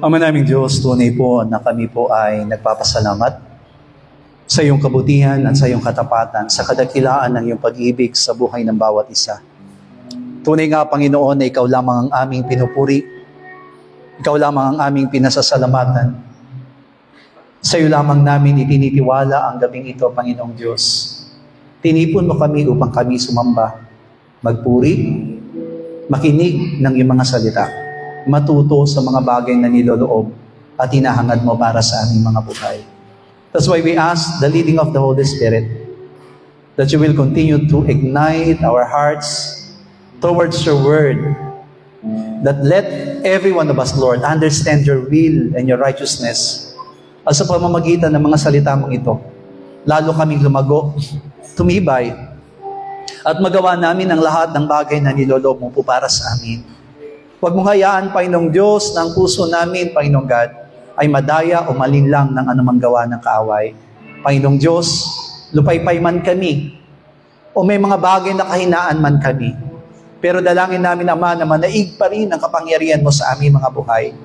Ama naming Diyos, tunay po na kami po ay nagpapasalamat sa iyong kabutihan at sa iyong katapatan, sa kadakilaan ng iyong pag-ibig sa buhay ng bawat isa. Tunay nga, Panginoon, na ikaw lamang ang aming pinupuri, ikaw lamang ang aming pinasasalamatan. Sa iyo lamang namin itinitiwala ang gabing ito, Panginoong Diyos. Tinipon mo kami upang kami sumamba, magpuri, makinig ng iyong mga salita, matuto sa mga bagay na niloloob at hinahangad mo para sa aming mga buhay. That's why we ask the leading of the Holy Spirit that you will continue to ignite our hearts towards your word, that let every one of us, Lord, understand your will and your righteousness. At sa pamamagitan ng mga salita mong ito, lalo kaming lumago, tumibay, at magawa namin ang lahat ng bagay na niloloob mo po para sa amin. Huwag mong hayaan, Panginoong Diyos, na ang puso namin, Panginoong God, ay madaya o malinlang ng anumang gawa ng kaaway. Panginoong Diyos, lupaypay man kami, o may mga bagay na kahinaan man kami, pero dalangin namin, Ama, na manaig pa rin ang kapangyarihan mo sa aming mga buhay.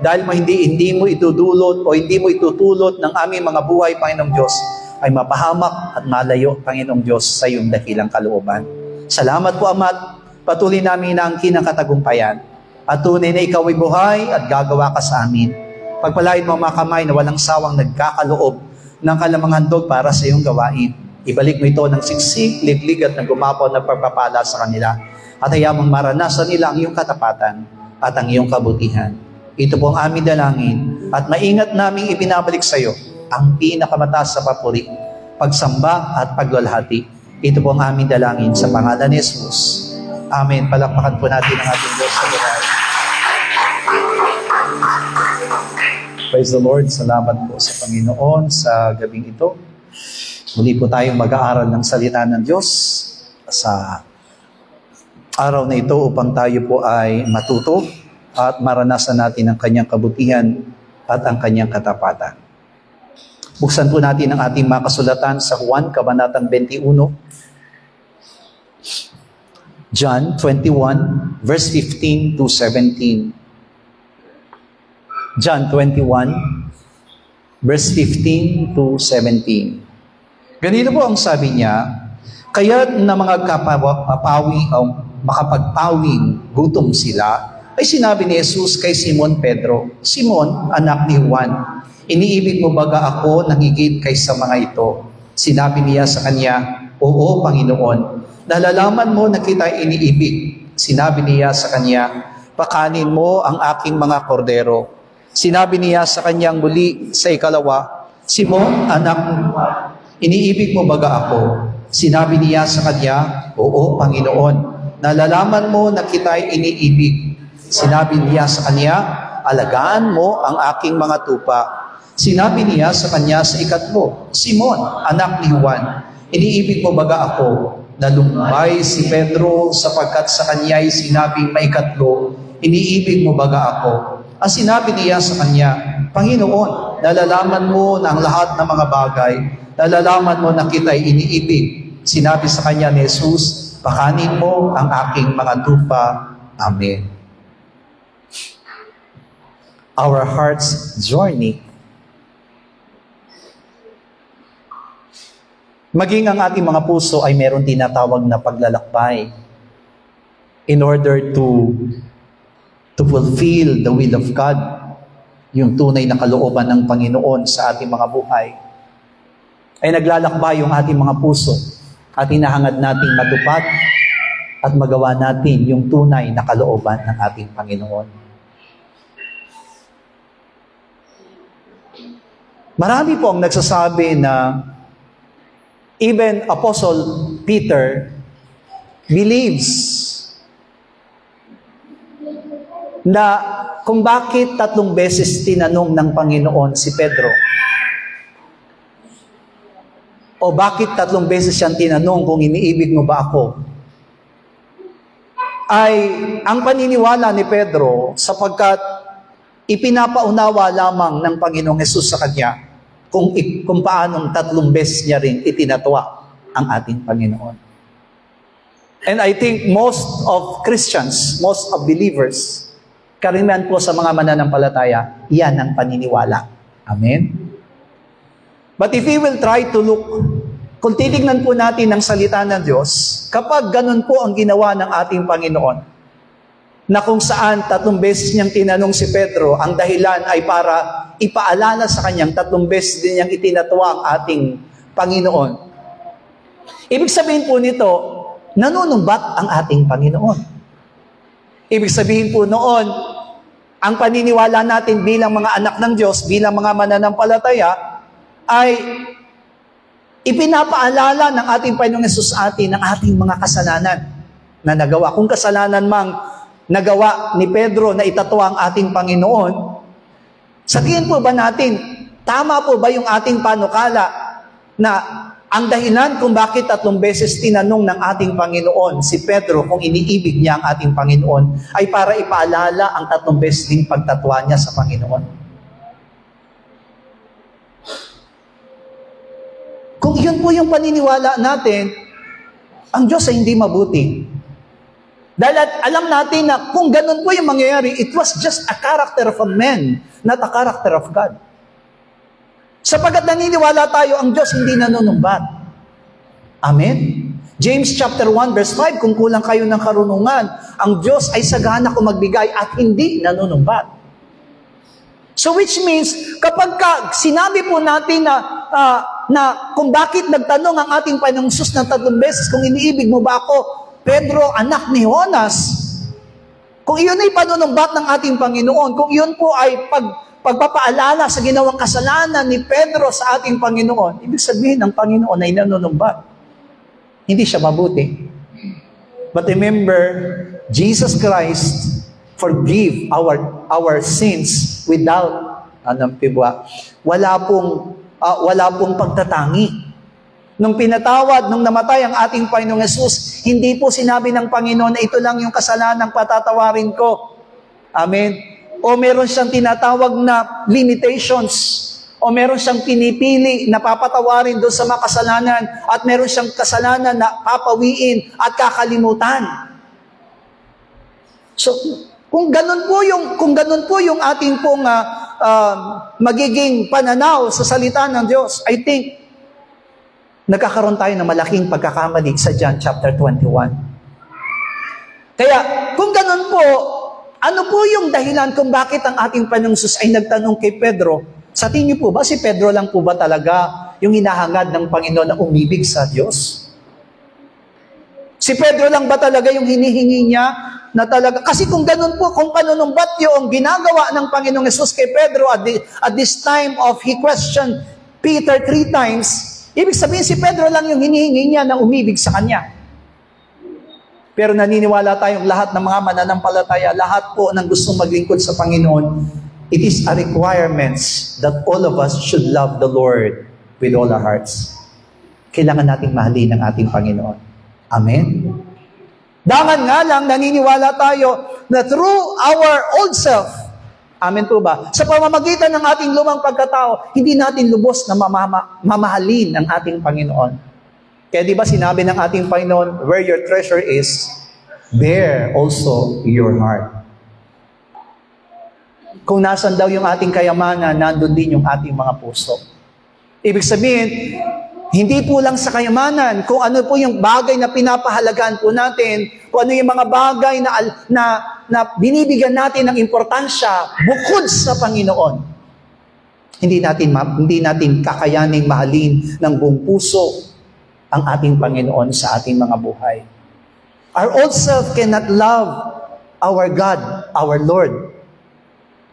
Dahil hindi mo itudulot o hindi mo itutulot ng aming mga buhay, Panginoong Diyos, ay mapahamak at malayo, Panginoong Diyos, sa iyong dakilang kalooban. Salamat po, Ama, patuloy namin inaangkin ang katagumpayan. At tunay na ikaw ay buhay at gagawa ka sa amin. Pagpalain mo ang mga kamay na walang sawang nagkakaloob ng kalamang handog para sa iyong gawain. Ibalik mo ito ng siksik, liglig at nagumapaw na pagpapala sa kanila. At hayaan mong maranasan nila ang iyong katapatan at ang iyong kabutihan. Ito po ang aming dalangin at maingat naming ibinabalik sa iyo ang pinakamataas sa papuri, pagsamba at paglalahati. Ito po ang aming dalangin sa pangalan ni Jesus. Amen. Palakpakan po natin ang ating Diyos sa buhay. Praise the Lord. Salamat po sa Panginoon sa gabing ito. Muli po tayong mag-aaral ng salita ng Diyos sa araw na ito upang tayo po ay matuto at maranasan natin ang kanyang kabutihan at ang kanyang katapatan. Buksan po natin ang ating mga kasulatan sa Juan, Kabanatang 21. John 21, verse 15 to 17. John 21, verse 15 to 17. Ganito po ang sabi niya, kaya't na mga kapapawi o makapagpawing gutom sila, ay sinabi ni Jesus kay Simon Pedro, Simon, anak ni Juan, iniibig mo baga ako nang higit kaysa mga ito? Sinabi niya sa kanya, Oo, Panginoon, nalalaman mo na kita'y iniibig. Sinabi niya sa kanya, pakanin mo ang aking mga kordero. Sinabi niya sa kanyang muli sa ikalawa, Simon, anak ni Juan, iniibig mo baga ako? Sinabi niya sa kanya, Oo, Panginoon, nalalaman mo na kita'y iniibig. Sinabi niya sa kanya, alagaan mo ang aking mga tupa. Sinabi niya sa kanya sa ikatlo, Simon, anak ni Juan, iniibig mo baga ako? Nalumbay si Pedro sapagkat sa kanya'y sinabing maikatlo, iniibig mo baga ako? Ang sinabi niya sa kanya, Panginoon, nalalaman mo na ang lahat ng mga bagay, nalalaman mo na kita'y iniibig. Sinabi sa kanya ni Jesus, pakanin mo ang aking mga tupa. Amen. Our heart's journey. Maging ang ating mga puso ay meron tinatawag na paglalakbay in order to fulfill the will of God, yung tunay na kalooban ng Panginoon sa ating mga buhay. Ay naglalakbay yung ating mga puso at hinahangad nating matupad at magawa natin yung tunay na kalooban ng ating Panginoon. Marami po ang nagsasabi na even Apostle Peter believes na kung bakit 3 beses tinanong ng Panginoon si Pedro o bakit 3 beses siyang tinanong kung iniibig mo ba ako, ay ang paniniwala ni Pedro sapagkat ipinapaunawa lamang ng Panginoong Hesus sa kanya kung paanong 3 beses niya rin itinatwa ang ating Panginoon. And I think most of Christians, most of believers, Karamihan po sa mga mananampalataya, yan ang paniniwala. Amen? But if we will try to look, kung titignan po natin ang salita ng Diyos, kapag ganun po ang ginawa ng ating Panginoon, na kung saan 3 beses niyang tinanong si Pedro, ang dahilan ay para ipaalala sa kanyang 3 beses din niyang itinatwa ang ating Panginoon. Ibig sabihin po nito, nanunumbat ang ating Panginoon. Ibig sabihin po noon, ang paniniwala natin bilang mga anak ng Diyos, bilang mga mananampalataya, ay ipinapaalala ng ating Panginoong Hesus atin ang ating mga kasalanan na nagawa. Kung kasalanan mang nagawa ni Pedro na itatwa ang ating Panginoon, sa tingin po ba natin, tama po ba yung ating panukala na ang dahilan kung bakit 3 beses tinanong ng ating Panginoon si Pedro kung iniibig niya ang ating Panginoon ay para ipaalala ang 3 beses ding pagtatwa niya sa Panginoon? Kung yun po yung paniniwala natin, ang Diyos ay hindi mabuti. Dahil alam natin na kung ganun po yung mangyayari, it was just a character of a man, not a character of God. Sapagkat naniniwala tayo, ang Diyos hindi nanunumbat. Amen? James chapter 1 verse 5, kung kulang kayo ng karunungan, ang Diyos ay sagana kung magbigay at hindi nanunumbat. So which means, kapag sinabi po natin na kung bakit nagtanong ang ating Panginoong Hesus ng 3 beses, kung iniibig mo ba ako, Pedro, anak ni Jonas, kung iyon ay panunumbat ng ating Panginoon, kung iyon po ay pagpapaalala sa ginawang kasalanan ni Pedro sa ating Panginoon, ibig sabihin ng Panginoon ay nanunumbat. Hindi siya mabuti. But remember, Jesus Christ forgive our sins without wala pong pagtatangi. Nung pinatawad, nung namatay ang ating Panginoong Hesus, hindi po sinabi ng Panginoon na ito lang yung kasalanang patatawarin ko. Amen? O meron siyang tinatawag na limitations, o meron siyang pinipili na papatawarin doon sa mga kasalanan, at meron siyang kasalanan na papawiin at kakalimutan. So, kung ganun po yung ating pong magiging pananaw sa salita ng Diyos, I think, nagkakaroon tayo ng malaking pagkakamali sa John chapter 21. Kaya, kung ganun po, ano po yung dahilan kung bakit ang ating Panginoong Hesus ay nagtanong kay Pedro? Sa tingin niyo po ba, si Pedro lang po ba talaga yung hinahangad ng Panginoon na umibig sa Diyos? Si Pedro lang ba talaga yung hinihingi niya na talaga? Kasi kung ganun po, kung panunumbat yung ginagawa ng Panginoong Hesus kay Pedro at this time of he questioned Peter 3 times, ibig sabihin si Pedro lang yung hinihingi niya na umibig sa kanya. Pero naniniwala tayong lahat ng mga mananampalataya, lahat po ng gustong maglingkod sa Panginoon, it is a requirement that all of us should love the Lord with all our hearts. Kailangan nating mahalin ang ating Panginoon. Amen? Dangan nga lang, naniniwala tayo na through our old self, amen po ba? Sa pamamagitan ng ating lumang pagkatao, hindi natin lubos na mamahalin ang ating Panginoon. Kaya di ba sinabi ng ating Panginoon, where your treasure is, there also your heart. Kung nasan daw yung ating kayamanan, nandun din yung ating mga puso. Ibig sabihin, hindi po lang sa kayamanan, kung ano po yung bagay na pinapahalagaan po natin, kung ano yung mga bagay na binibigyan natin ng importansya bukod sa Panginoon. Hindi natin kakayaning mahalin ng buong puso ang ating Panginoon sa ating mga buhay. Our old self cannot love our God, our Lord.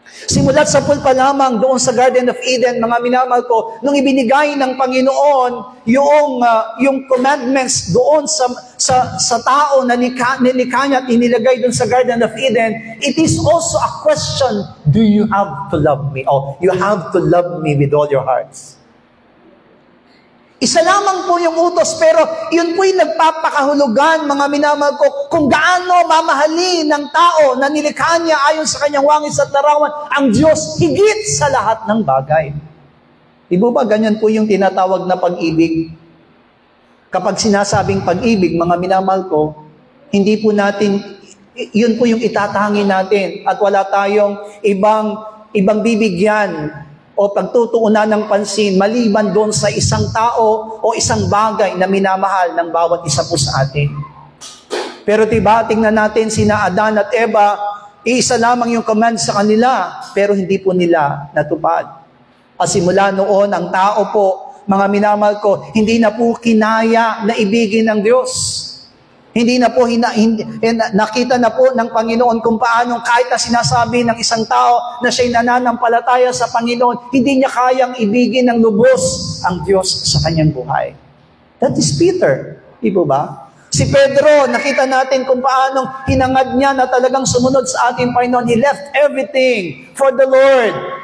Simulat sa pulpa lamang doon sa Garden of Eden, mga minamahal ko, nung ibinigay ng Panginoon yung commandments doon sa tao na nilikha niya at inilagay doon sa Garden of Eden, it is also a question, do you have to love me? Oh, you have to love me with all your hearts. Isa lamang po yung utos, pero yun po'y nagpapakahulugan, mga minamahal ko, kung gaano mamahalin ng tao na nilikha niya ayon sa kanyang wangis at larawan, ang Diyos higit sa lahat ng bagay. Di ba ganyan po yung tinatawag na pag-ibig? Kapag sinasabing pag-ibig, mga minamahal ko, hindi po natin Yun po yung itatangi natin at wala tayong ibang bibigyan o pagtutuunan ng pansin maliban doon sa isang tao o isang bagay na minamahal ng bawat isa po sa atin. Pero diba, tingnan natin sina Adan at Eva, iisa lamang yung command sa kanila, pero hindi po nila natupad. At simula noon, ang tao po, mga minamahal ko, hindi na po kinaya na ibigin ng Diyos. Hindi na po, nakita na po ng Panginoon kung paano kahit na sinasabi ng isang tao na siya'y nananampalataya sa Panginoon, hindi niya kayang ibigin ng lubos ang Diyos sa kanyang buhay. That is Peter. Di po ba? Si Pedro, nakita natin kung paano hinangad niya na talagang sumunod sa ating Panginoon. He left everything for the Lord.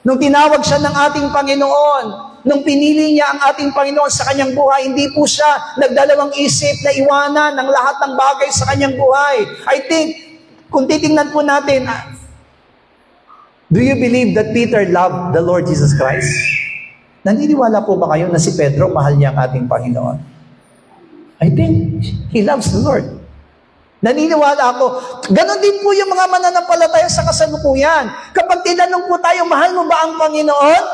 Nung tinawag siya ng ating Panginoon, nung pinili niya ang ating Panginoon sa kanyang buhay, hindi po siya nagdalawang isip na iwanan ng lahat ng bagay sa kanyang buhay. I think, kung titingnan po natin, do you believe that Peter loved the Lord Jesus Christ? Naniniwala po ba kayo na si Pedro mahal niya ang ating Panginoon? I think he loves the Lord. Naniniwala ako. Ganon din po yung mga mananampalataya sa kasalukuyan. Kapag tinanong po tayo, mahal mo ba ang Panginoon?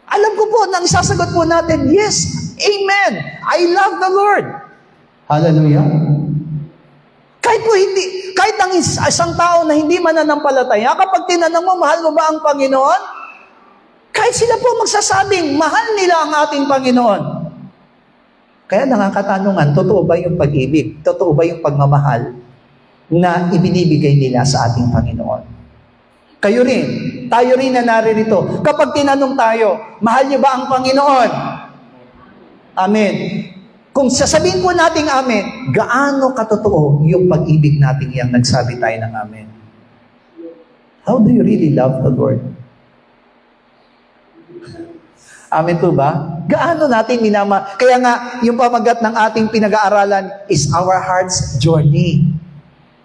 Alam ko po, nang isasagot po natin, yes, amen, I love the Lord. Hallelujah. Kahit ang isang tao na hindi mananampalataya, kapag tinanong mo, mahal mo ba ang Panginoon? Kahit sila po magsasabing, mahal nila ang ating Panginoon. Kaya nakakatanungan, totoo ba yung pag-ibig? Totoo ba yung pagmamahal na ibinibigay nila sa ating Panginoon? Kayo rin, tayo rin na naririto. Kapag tinanong tayo, mahal niyo ba ang Panginoon? Amen. Kung sasabihin po natin amen, gaano katotoo yung pag-ibig natin yang nagsabi tayo ng amen? How do you really love the Lord? Amen po ba? Gaano natin Kaya nga, yung pamagat ng ating pinag-aaralan is our heart's journey.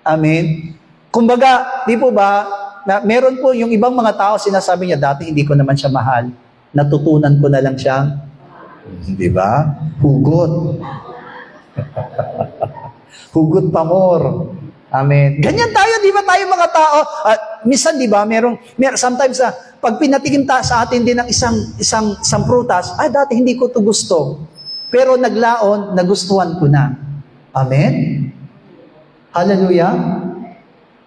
Amen? Kumbaga, di po ba, na meron po yung ibang mga tao sinasabi niya, dati hindi ko naman siya mahal. Natutunan ko na lang siyang, di ba? Hugot. Hugot pamor. Amen. Ganyan tayo, di ba tayo mga tao? Minsan, di ba, sometimes, pag pinatingin sa atin din ng isang prutas, dati hindi ko to gusto. Pero naglaon, nagustuhan ko na. Amen? Hallelujah?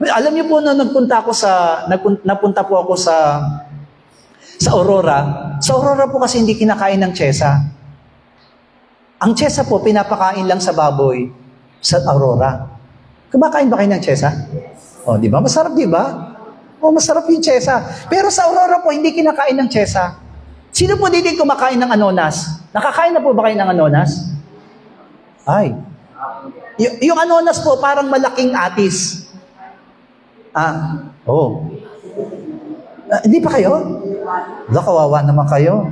Alam niyo po na napunta po ako sa Aurora. Sa Aurora po kasi hindi kinakain ng tsesa. Ang tsesa po, pinapakain lang sa baboy sa Aurora. Kumakain ba kayo ng tsesa? O, di ba? Masarap, di ba? O, masarap yung tsesa. Pero sa Aurora po, hindi kinakain ng tsesa. Sino po dito kumakain ng anonas? Nakakain na po ba kayo ng anonas? Ay. Yung anonas po, parang malaking atis. Hindi pa kayo? Kawawa naman kayo.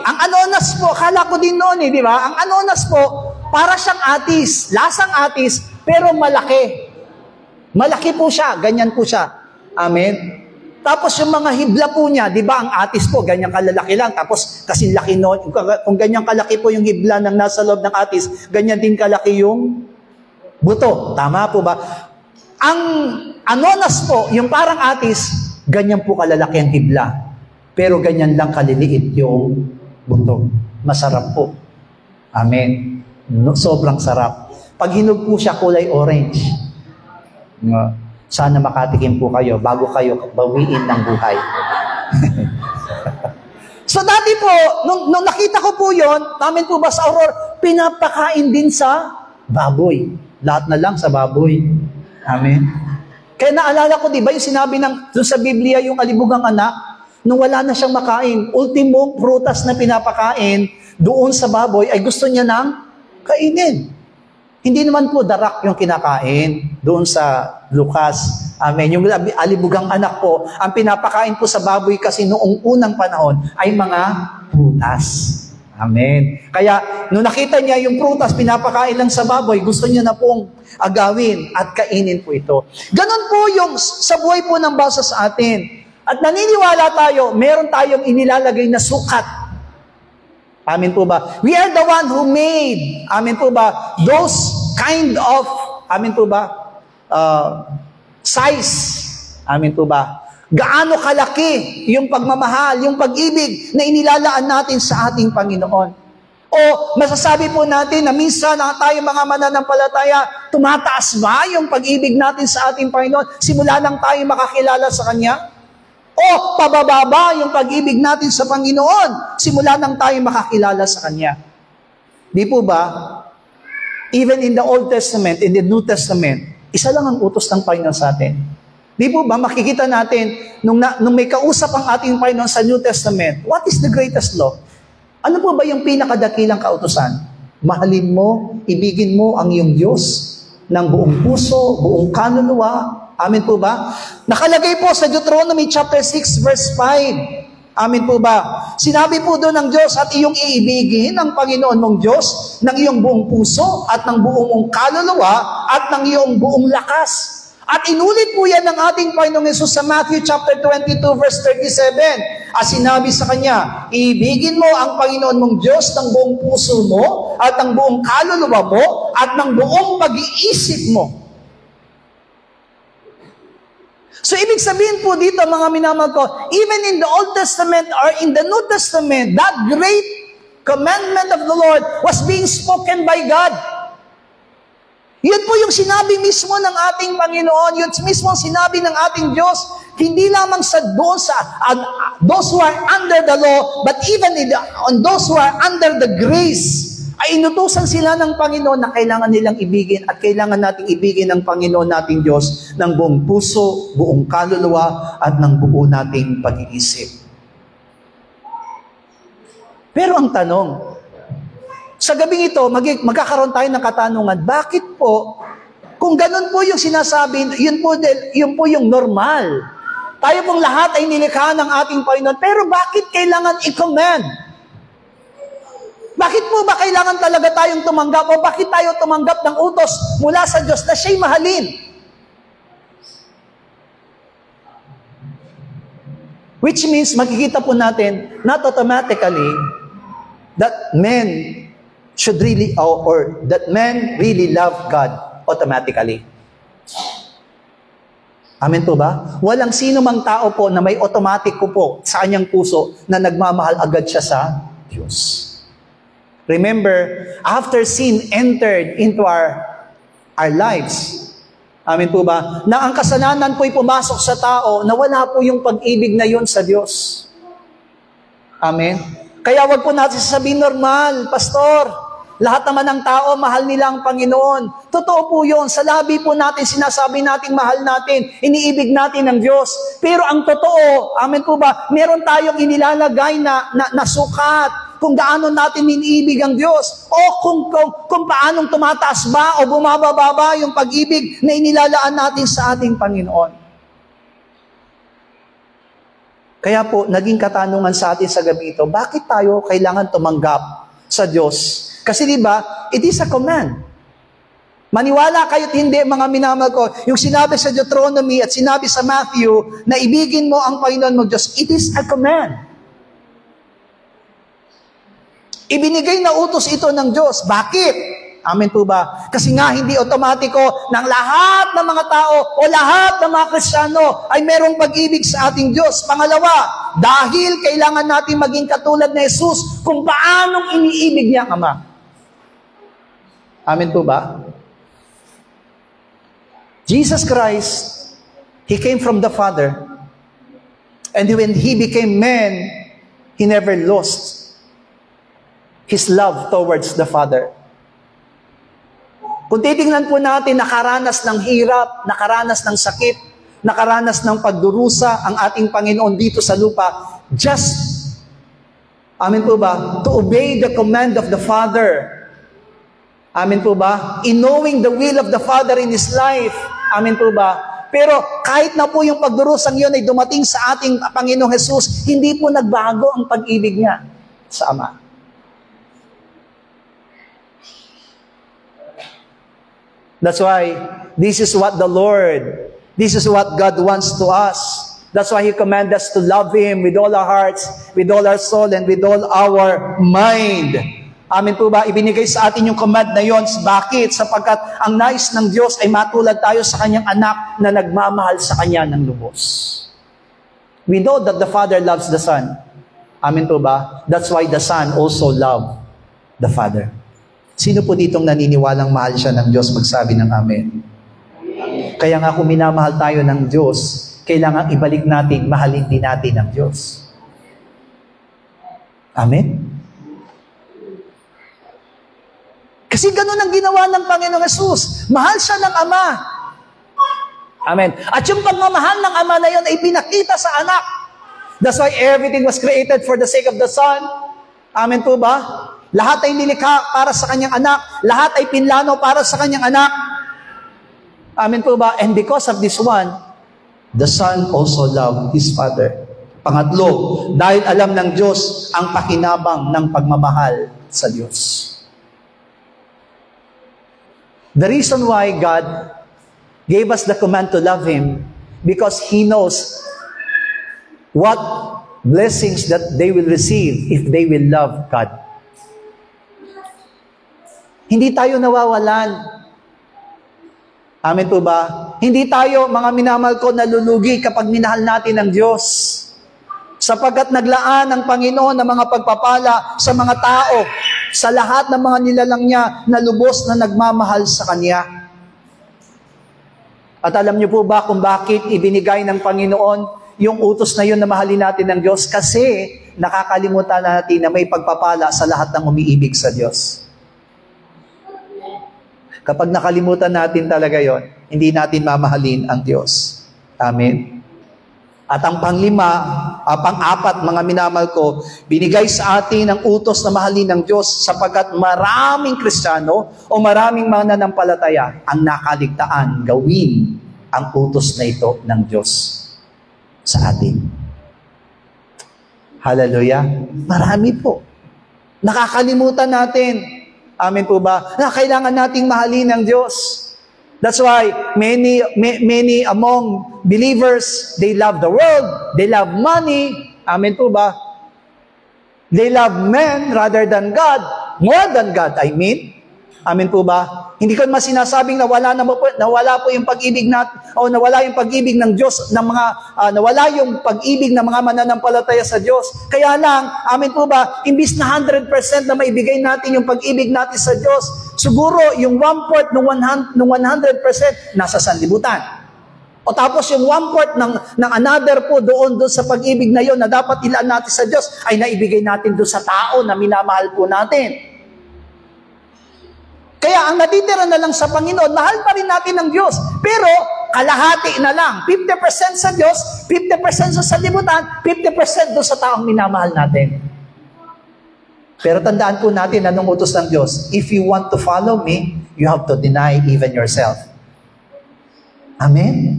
Ang anonas po, kala ko din noon di ba? Ang anonas po, para siyang atis, lasang atis, pero malaki. Malaki po siya, ganyan po siya. Amen? Tapos yung mga hibla po niya, di ba, ang atis po, ganyan kalalaki lang. Tapos, kasi laki noon, kung ganyan kalaki po yung hibla ng nasa loob ng atis, ganyan din kalaki yung buto. Tama po ba? Ang anonas po, yung parang atis, ganyan po kalalaki ang hibla. Pero ganyan lang kaliliit yung buto. Masarap po. Amen. Sobrang sarap. Pag hinog po siya, kulay orange. Sana makatikim po kayo bago kayo bawiin ng buhay. So dati po, nung nakita ko po yon, namin po ba sa Aurora, pinapakain din sa baboy. Lahat na lang sa baboy. Amen. Kaya naalala ko, di ba, yung sinabi doon sa Biblia, yung alibugang anak, nung wala na siyang makain, ultimong prutas na pinapakain doon sa baboy, ay gusto niya nang kainin. Hindi naman po darak yung kinakain doon sa Lucas. Amen. Yung alibugang anak po, ang pinapakain po sa baboy kasi noong unang panahon ay mga prutas. Amen. Kaya, nung nakita niya yung prutas, pinapakain lang sa baboy, gusto niya na pong agawin at kainin po ito. Ganon po yung sa buhay po ng basa sa atin. At naniniwala tayo, meron tayong inilalagay na sukat. Amen po ba? We are the one who made, amen po ba, those kind of, amin po ba, size, amin po ba, gaano kalaki yung pagmamahal, yung pag-ibig na inilalaan natin sa ating Panginoon. O masasabi po natin na minsan tayo mga mananampalataya, tumataas ba yung pag-ibig natin sa ating Panginoon simula lang tayo makakilala sa Kanya? O pababa ba yung pag-ibig natin sa Panginoon simula lang tayo makakilala sa Kanya? Di po ba? Even in the Old Testament, in the New Testament, isa lang ang utos ng Panginoon sa atin. Di po ba, makikita natin, nung may kausap ang ating Panginoon sa New Testament, what is the greatest law? Ano po ba yung pinakadakilang kautusan? Mahalin mo, ibigin mo ang iyong Diyos ng buong puso, buong kaluluwa. Amin po ba? Nakalagay po sa Deuteronomy chapter 6 verse 5. Amin po ba? Sinabi po doon ng Diyos at iyong iibigin ang Panginoon mong Diyos ng iyong buong puso at ng buong mong kaluluwa at ng iyong buong lakas. At inulit po yan ng ating Panginoong Hesus sa Matthew chapter 22 verse 37. At sinabi sa Kanya, ibigin mo ang Panginoon mong Diyos ng buong puso mo at ng buong kaluluwa mo at ng buong pag-iisip mo. So ibig sabihin po dito mga minamahal ko, even in the Old Testament or in the New Testament, that great commandment of the Lord was being spoken by God. Yun po yung sinabi mismo ng ating Panginoon, yun mismo sinabi ng ating Diyos, hindi lamang sa those who are under the law, but even on those who are under the grace, ay inutusan sila ng Panginoon na kailangan nilang ibigin at kailangan nating ibigin ng Panginoon nating Diyos ng buong puso, buong kaluluwa, at ng buo nating pag-iisip. Pero ang tanong, sa gabing ito, magkakaroon tayo ng katanungan, bakit po, kung ganun po yung sinasabi, yun po yung normal. Tayo pong lahat ay nilikha ng ating Panginoon, pero bakit kailangan i-command? Bakit po ba kailangan talaga tayong tumanggap o bakit tayo tumanggap ng utos mula sa Diyos na siya'y mahalin? Which means, makikita po natin, not automatically, that men should really, or that men really love God automatically. Amen po ba? Walang sino mang tao po na may automatic po sa kanyang puso na nagmamahal agad siya sa Diyos. Remember, after sin entered into our lives, amen po ba, na ang kasalanan po'y pumasok sa tao, na wala po yung pag-ibig na yun sa Diyos. Amen? Kaya wag po natin sasabihin normal, pastor, lahat naman ng tao, mahal nila ang Panginoon. Totoo po yun. Sa labi po natin, sinasabi natin mahal natin, iniibig natin ang Diyos. Pero ang totoo, amen po ba, meron tayong inilalagay na sukat kung gaano natin iniibig ang Diyos. O kung paanong tumataas ba o bumababa ba yung pag-ibig na inilalaan natin sa ating Panginoon. Kaya po, naging katanungan sa atin sa gabi ito, bakit tayo kailangan tumanggap sa Diyos? Kasi diba, it is a command. Maniwala kayo't hindi, mga minamahal ko, yung sinabi sa Deuteronomy at sinabi sa Matthew, na ibigin mo ang Panginoon mo Diyos, it is a command. Ibinigay na utos ito ng Diyos. Bakit? Amen po ba? Kasi nga hindi otomatiko ng lahat ng mga tao o lahat ng mga Kristiyano ay merong pag-ibig sa ating Diyos. Pangalawa, dahil kailangan natin maging katulad ni Jesus kung paanong iniibig niya ang Ama. Amen po ba? Jesus Christ, He came from the Father. And when He became man, He never lost His love towards the Father. Kung titingnan po natin, nakaranas ng hirap, nakaranas ng sakit, nakaranas ng pagdurusa ang ating Panginoon dito sa lupa, just, amen po ba, to obey the command of the Father. Amen po ba? In knowing the will of the Father in His life. Amen po ba? Pero kahit na po yung pagdurusang yun ay dumating sa ating Panginoong Jesus, hindi po nagbago ang pag-ibig niya sa Ama. That's why this is what God wants to us. That's why He commands us to love Him with all our hearts, with all our soul, and with all our mind. Amen po ba? Ibinigay sa atin yung command na yon. Bakit? Sapagkat ang nais ng Diyos ay matulad tayo sa Kanyang anak na nagmamahal sa Kanya ng lubos. We know that the Father loves the Son. Amen po ba? That's why the Son also loved the Father. Sino po ditong naniniwalang mahal siya ng Diyos? Magsabi ng Amen. Kaya nga kung minamahal tayo ng Diyos, kailangan ibalik natin, mahalin din natin ang Diyos. Amen? Kasi ganun ang ginawa ng Panginoong Hesus. Mahal siya ng Ama. Amen. At yung pagmamahal ng Ama na yun ay pinakita sa anak. That's why everything was created for the sake of the Son. Amen po ba? Lahat ay nilikha para sa kanyang anak. Lahat ay pinlano para sa kanyang anak. Amen po ba? And because of this one, the Son also loved His Father. Pangatlo, dahil alam ng Diyos ang pakinabang ng pagmamahal sa Diyos. The reason why God gave us the command to love Him, because He knows what blessings that they will receive if they will love God. Hindi tayo nawawalan. Amen po ba? Hindi tayo, mga minamahal ko, nalulugi kapag minahal natin ang Diyos. Sapagkat naglaan ang Panginoon ng mga pagpapala sa mga tao, sa lahat ng mga nilalang niya na lubos na nagmamahal sa Kanya. At alam niyo po ba kung bakit ibinigay ng Panginoon yung utos na yun na mahalin natin ng Diyos? Kasi nakakalimutan natin na may pagpapala sa lahat ng umiibig sa Diyos. Kapag nakalimutan natin talaga yon, hindi natin mamahalin ang Diyos. Amen. At ang pang-apat, mga minamahal ko, binigay sa atin ang utos na mahalin ng Diyos sapagkat maraming Kristiyano o maraming mananampalataya ang nakaligtaan gawin ang utos na ito ng Diyos sa atin. Hallelujah. Marami po. Nakakalimutan natin. Amen po ba? Na kailangan nating mahalin ng Diyos. That's why many among believers, they love the world, they love money. Amen po ba? They love men rather than God, more than God, I mean. Amen po ba? Hindi ko mas sinasabing nawala po yung pag-ibig natin o nawala yung pag-ibig ng Diyos nawala yung pag-ibig ng mga mananampalataya sa Diyos. Kaya lang, amen po ba, imbis na 100% na maibigay natin yung pag-ibig natin sa Diyos, siguro yung 1/4 ng 100% nasa sanlibutan. O tapos yung 1/4 ng another po doon sa pag-ibig na yon na dapat ilaan natin sa Diyos ay naibigay natin doon sa tao na minamahal po natin. Kaya ang natitira na lang sa Panginoon, mahal pa rin natin ng Diyos. Pero kalahati na lang. 50% sa Diyos, 50% sa sanlibutan, 50% doon sa taong minamahal natin. Pero tandaan po natin anong utos ng Diyos. If you want to follow me, you have to deny even yourself. Amen?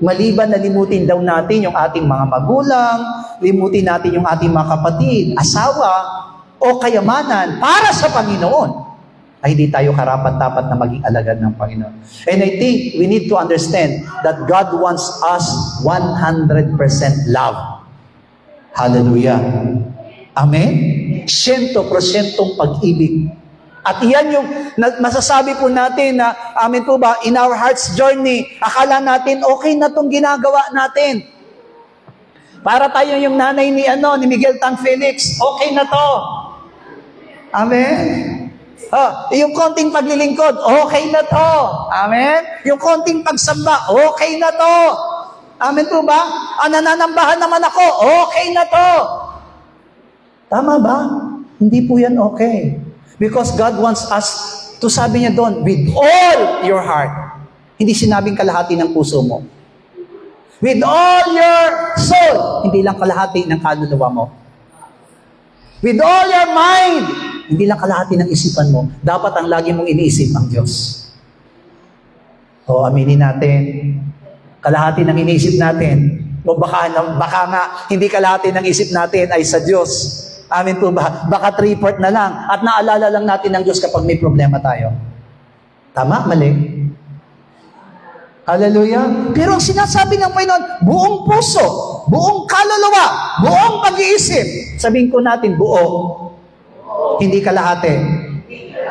Maliban na limutin daw natin yung ating mga magulang, limutin natin yung ating mga kapatid, asawa, o kayamanan para sa Panginoon, ay hindi tayo karapat-dapat na maging alagad ng Panginoon. And I think we need to understand that God wants us 100% love. Hallelujah. Amen? 100% pag-ibig. At iyan yung masasabi po natin na, amen po ba, in our heart's journey, akala natin okay na itong ginagawa natin. Para tayo yung nanay ni Miguel Tang Felix, okay na to. Amen? Yung konting paglilingkod, okay na to. Amen? Yung konting pagsamba, okay na to. Amen po ba? Nananambahan naman ako, okay na to. Tama ba? Hindi po yan okay. Because God wants us to, sabi niya doon, with all your heart. Hindi sinabing kalahati ng puso mo. With all your soul. Hindi lang kalahati ng kaluluwa mo. With all your mind. Hindi lang kalahati ng isipan mo. Dapat ang lagi mong iniisip ang Diyos. O aminin natin, kalahati ng iniisip natin, o baka nga hindi kalahati ng isip natin ay sa Diyos. Amin po ba? Baka 3/4 na lang at naalala lang natin ng Diyos kapag may problema tayo. Tama? Mali? Hallelujah? Pero ang sinasabi ng Panginoon, buong puso, buong kaluluwa, buong pag-iisip. Sabihin ko natin, buo. Hindi kalahati.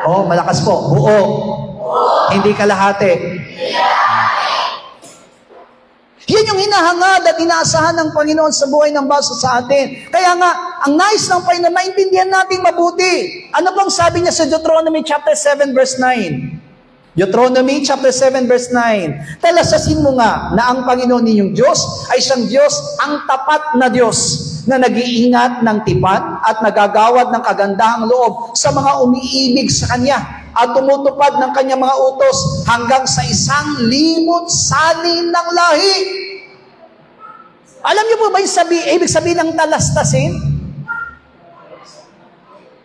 Oh, malakas po. Buo. Hindi kalahati. Yan yung hinahangad at inaasahan ng Panginoon sa buhay ng baso sa atin. Kaya nga, ang nais ng Panginoon, maintindihan natin mabuti. Ano bang sabi niya sa Deuteronomy chapter 7 verse 9? Deuteronomy chapter 7 verse 9. Talasasin mo nga na ang Panginoon ninyong Diyos ay siyang Diyos, ang tapat na Diyos, na nag-iingat ng tipan at nagagawad ng kagandahang loob sa mga umiibig sa Kanya at tumutupad ng Kanyang mga utos hanggang sa 1,000 salin ng lahi. Alam niyo po ba yung ibig sabihin ng talastasin?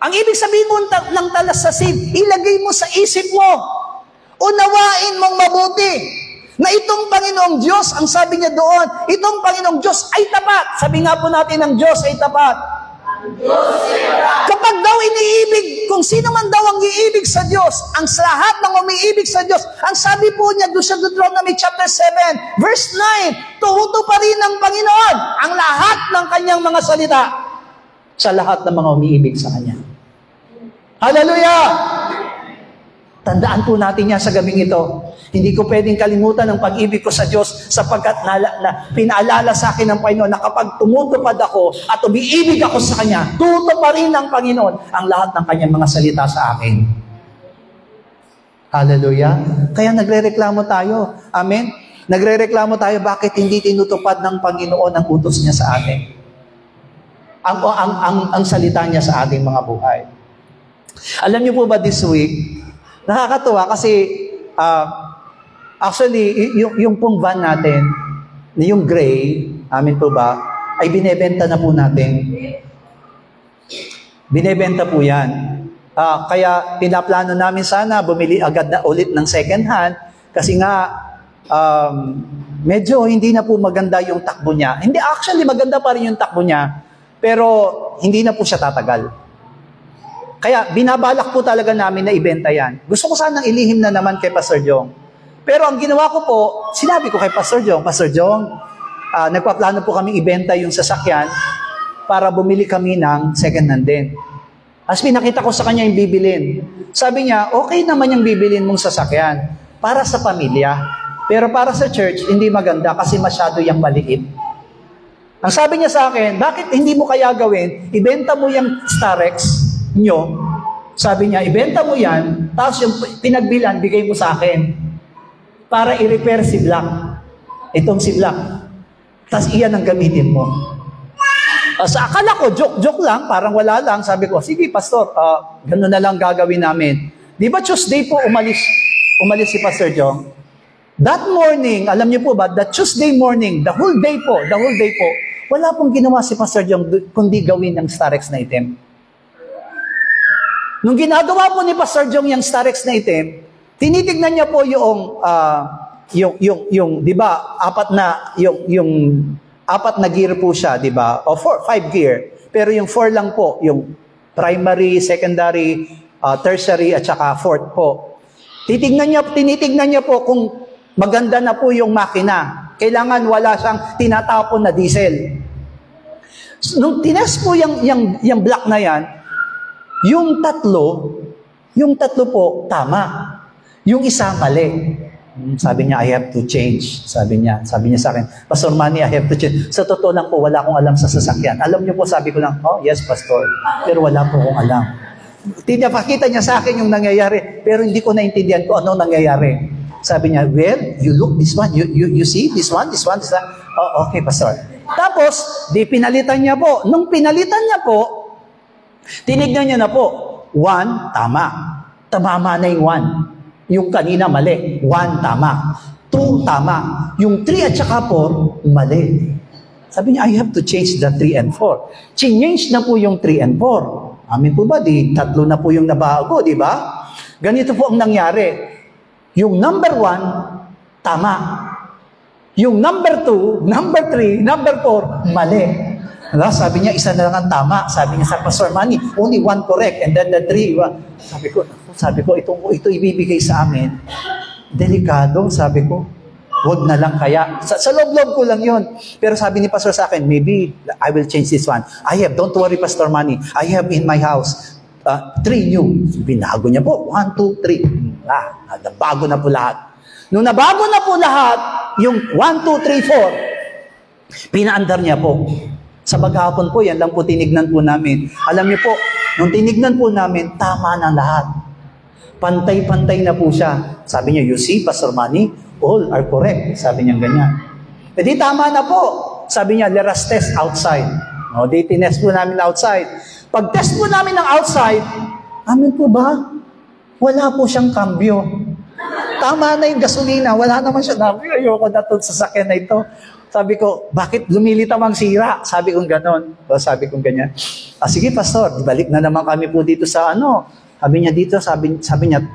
Ang ibig sabihin mo ng talastasin, ilagay mo sa isip mo, unawain mong mabuti, na itong Panginoong Diyos, ang sabi niya doon, itong Panginoong Diyos ay tapat. Sabi nga po natin, ang Diyos ay tapat. Kapag daw iniibig, kung sino man daw ang iibig sa Diyos, ang lahat ng umiibig sa Diyos, ang sabi po niya doon sa Deuteronomy chapter 7, verse 9, tutuparin ng Panginoon ang lahat ng Kanyang mga salita sa lahat ng mga umiibig sa Kanya. Hallelujah! Tandaan po natin yan sa gabing ito. Hindi ko pwedeng kalimutan ang pag-ibig ko sa Diyos sapagkat pinaalala sa akin ng Panginoon na kapag tumutupad ako at umiibig ako sa Kanya, tutuparin ng Panginoon ang lahat ng Kanyang mga salita sa akin. Hallelujah! Kaya nagrereklamo tayo. Amen? Nagrereklamo tayo bakit hindi tinutupad ng Panginoon ang utos niya sa atin. Ang salita niya sa ating mga buhay. Alam niyo po ba this week, nakakatuwa kasi actually, yung pong van natin, yung gray, amin po ba, ay binebenta na po natin. Binebenta po yan. Kaya pinaplano namin sana bumili agad na ulit ng second hand kasi nga medyo hindi na po maganda yung takbo niya. Hindi, actually maganda pa rin yung takbo niya, pero hindi na po siya tatagal. Kaya binabalak po talaga namin na ibenta yan. Gusto ko sanang ilihim na naman kay Pastor Jong. Pero ang ginawa ko po, sinabi ko kay Pastor Jong, nagpaplano po kami ibenta yung sasakyan para bumili kami ng second hand din. As pinakita ko sa kanya yung bibilin. Sabi niya, okay naman yung bibilin mong sasakyan para sa pamilya. Pero para sa church, hindi maganda kasi masyado yung maliit. Ang sabi niya sa akin, bakit hindi mo kaya gawin, ibenta mo yung Starex nyo, sabi niya, ibenta mo yan, tapos yung pinagbilan, bigay mo sa akin para i-repair si Black. Itong si Black. Tapos iyan ang gamitin mo. Sa akala ko, joke lang, parang wala lang. Sabi ko, sige Pastor, gano'n na lang gagawin namin. Di ba Tuesday po umalis si Pastor Jong? That morning, alam niyo po ba, that Tuesday morning, the whole day po, wala pong ginawa si Pastor Jong kundi gawin ng Starex na item. Nung ginagawa po ni Pastor Jong yung Starex na item, tinitignan niya po yung di ba, apat na gear po siya, di ba? O 5 gear. Pero yung 4 lang po, yung primary, secondary, tertiary, at saka fourth po. Tinitignan niya po kung maganda na po yung makina. Kailangan wala siyang tinatapon na diesel. Nung tinest po yung black na yan, yung tatlo po, tama. Yung isa, mali. Sabi niya, I have to change. Sabi niya sa akin, Pastor Manny, I have to change. Sa totoo lang po, wala akong alam sa sasakyan. Alam niyo po, sabi ko lang, oh, yes, Pastor. Pero wala po akong alam. Pakita niya sa akin yung nangyayari, pero hindi ko naintindihan kung ano nangyayari. Sabi niya, well, you look this one, you see, this one. Oh, okay, Pastor. Tapos, pinalitan niya po. Nung pinalitan niya po, tinignan niya na po, 1, tama. Tamama na yung 1. Yung kanina, mali. 1, tama. 2, tama. Yung 3 at saka 4, mali. Sabi niya, I have to change the 3 and 4. Change na po yung 3 and 4. Amin po ba? Tatlo na po yung nabago, di ba? Ganito po ang nangyari. Yung number 1, tama. Yung number 2, number 3, number 4, mali. Sabi niya, isa na lang ang tama. Sabi niya sa Pastor Manny, only 1 correct, and then the 3. Sabi ko, ito ibibigay sa amin. Delikado, sabi ko. Wag na lang kaya. Sa loob-loob ko lang yun. Pero sabi ni Pastor sa akin, maybe I will change this one. Don't worry Pastor Manny, I have in my house 3 new. Binago niya po, 1, 2, 3. Nabago na po lahat. Nung nabago na po lahat, yung 1, 2, 3, 4, pinaandar niya po. Sa maghapon po, yan lang po tinignan po namin. Alam niyo po, nung tinignan po namin, tama na lahat. Pantay-pantay na po siya. Sabi niya, you see, Pastor Manny, all are correct. Sabi niya ganyan. E di tama na po. Sabi niya, let us test outside. No, di tinest po namin outside. Pag test po namin ng outside, amin po ba? Wala po siyang kambyo. Tama na yung gasolina, wala naman siya. Ayoko na ito sa sakyan na ito. Sabi ko, bakit lumilitaw ang sira? Sabi kong ganon. Sabi kong ganyan. Sige, Pastor, balik na naman kami po dito sa ano. Sabi niya dito, sabi niya,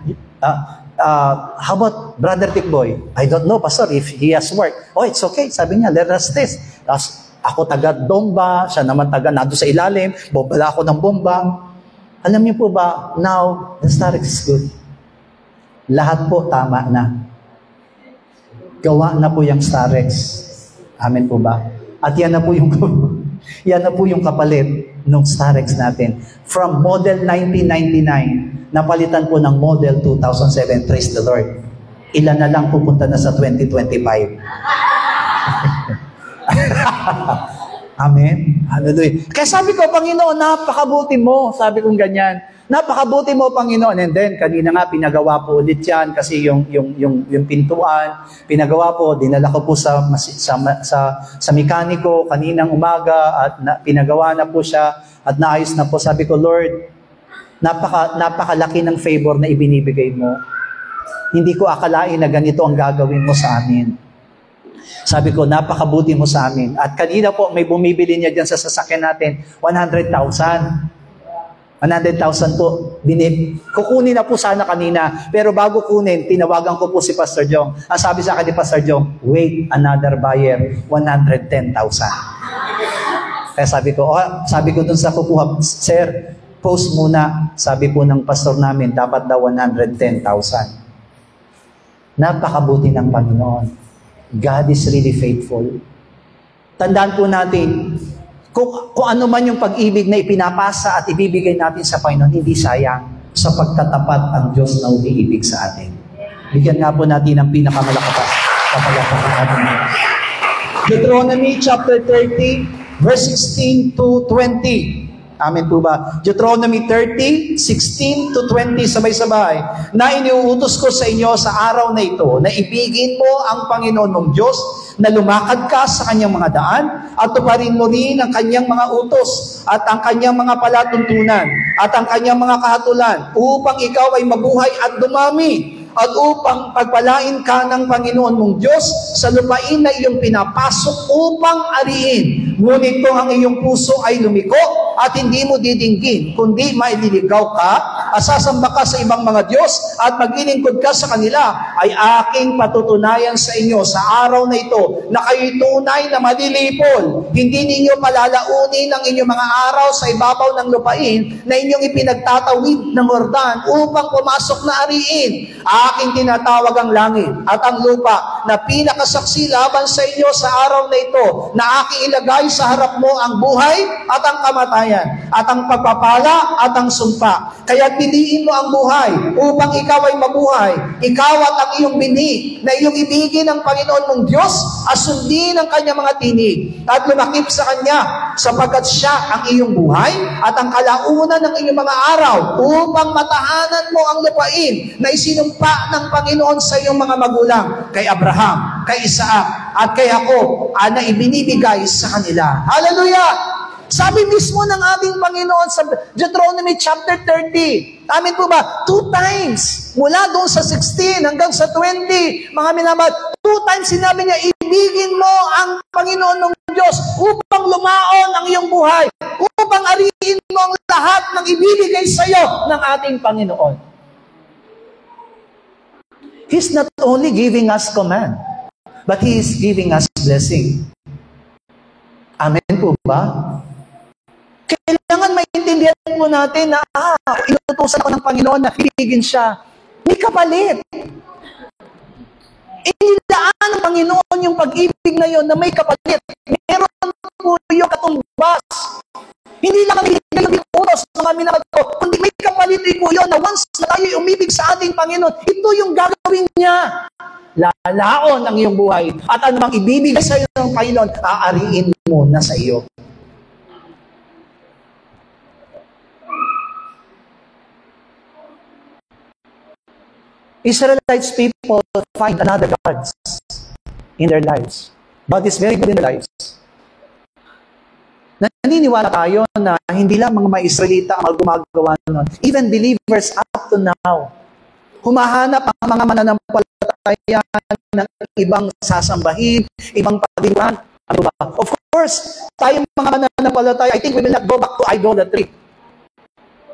how about Brother Tikboy? I don't know, Pastor, if he has work. Oh, it's okay. Sabi niya, let us test. Tapos, ako taga bomba, siya naman taga nado sa ilalim, bombala ako ng bomba. Alam niyo po ba, now, the Starex is good. Lahat po tama na. Gawa na po yung Starex. Amen po ba? At yan na po yung kapalit ng Starex natin. From model 1999, napalitan po ng model 2007. Praise the Lord. Ilan na lang pupunta na sa 2025. Amen? Hallelujah. Kaya sabi ko, Panginoon, napakabuti mo. Sabi kong ganyan. Napakabuti mo, Panginoon. And then, kanina nga, pinagawa po ulit yan kasi yung pintuan, pinagawa po, dinala ko po sa mekaniko kaninang umaga at pinagawa na po siya at naayos na po. Sabi ko, Lord, napakalaki ng favor na ibinibigay mo. Hindi ko akalain na ganito ang gagawin mo sa amin. Sabi ko, napakabuti mo sa amin. At kanina po, may bumibili niya dyan sa sasakyan natin, 100,000. 100,000 po. Kukunin na po sana kanina. Pero bago kunin, tinawagan ko po si Pastor Jong. Ang sabi sa akin ni Pastor Jong, wait, another buyer, 110,000. Kaya sabi ko dun sa kukuha, Sir, post muna. Sabi po ng pastor namin, dapat daw 110,000. Napakabuti ng Panginoon. God is really faithful. Tandaan po natin, kung ano man yung pag-ibig na ipinapasa at ibibigay natin sa Panginoon, hindi sayang sa pagtatapat ang Diyos na umiibig sa atin. Bigyan nga po natin ang pinakamalakas kapalapakan natin. Deuteronomy chapter 30, verse 16 to 20. Amen po ba? Deuteronomy 30, 16 to 20, sabay-sabay. Na iniuutos ko sa inyo sa araw na ito, na ibigin mo ang Panginoon mong Diyos, na lumakad ka sa kanyang mga daan, at tuparin mo rin ang kanyang mga utos, at ang kanyang mga palatuntunan, at ang kanyang mga kahatulan, upang ikaw ay mabuhay at dumami, at upang pagpalain ka ng Panginoon mong Diyos sa lupain na iyong pinapasok upang ariin. Ngunit kung ang iyong puso ay lumiko at hindi mo didinggin, kundi maililigaw ka at sasamba ka sa ibang mga Diyos at maglilingkod ka sa kanila, ay aking patutunayan sa inyo sa araw na ito na kayo'y tunay na malilipol. Hindi ninyo palalaunin ang inyong mga araw sa ibabaw ng lupain na inyong ipinagtatawid ng Jordan upang pumasok na ariin. Aking tinatawag ang langit at ang lupa na pinakasaksi laban sa inyo sa araw na ito, na aking ilagay sa harap mo ang buhay at ang kamatayan, at ang pagpapala at ang sumpa. Kaya piliin mo ang buhay upang ikaw ay mabuhay, ikaw at ang iyong bini, na iyong ibigin ang Panginoon mong Diyos at sundin ang kanyang mga tinig at lumakip sa Kanya, sapagkat Siya ang iyong buhay at ang kalaunan ng iyong mga araw, upang matahanan mo ang lupain na isinumpa ng Panginoon sa iyong mga magulang, kay Abraham, kay Isaac, at kay Jacob, na ibinibigay sa kanila. Hallelujah! Sabi mismo ng ating Panginoon sa Deuteronomy chapter 30. Amin po ba? 2 times. Mula doon sa 16 hanggang sa 20. Mga minamahal, 2 times sinabi niya, ibigin mo ang Panginoon ng Diyos upang lumaon ang iyong buhay. Upang ariin mo ang lahat ng ibibigay sa iyo ng ating Panginoon. He's not only giving us command, but He is giving us blessing. Amen po ba? Kailangan maintindihan po natin na inutusan ako ng Panginoon na ibigin siya. May kapalit. Inilaan ng Panginoon yung pag-ibig na yon na may kapalit. Meron po yung katumbas. Hindi lang kami binigay yung Diyos, mga minamahal ko, kundi may kapalit po yun na once na tayo umibig sa ating Panginoon, ito yung gagawin niya. Lalaon ang iyong buhay. At anumang ibibigay sa iyo ng Panginoon, aariin mo na sa iyo. Israelites people find another gods in their lives. God is very good in their lives. Naniniwala tayo na hindi lang mga Israelita ang gumagawa nun. Even believers up to now, humahanap ang mga mananampalataya ng ibang sasambahin, ibang pagdiwan. Ano ba? Of course, tayong mga mananampalataya, I think we will not go back to idolatry.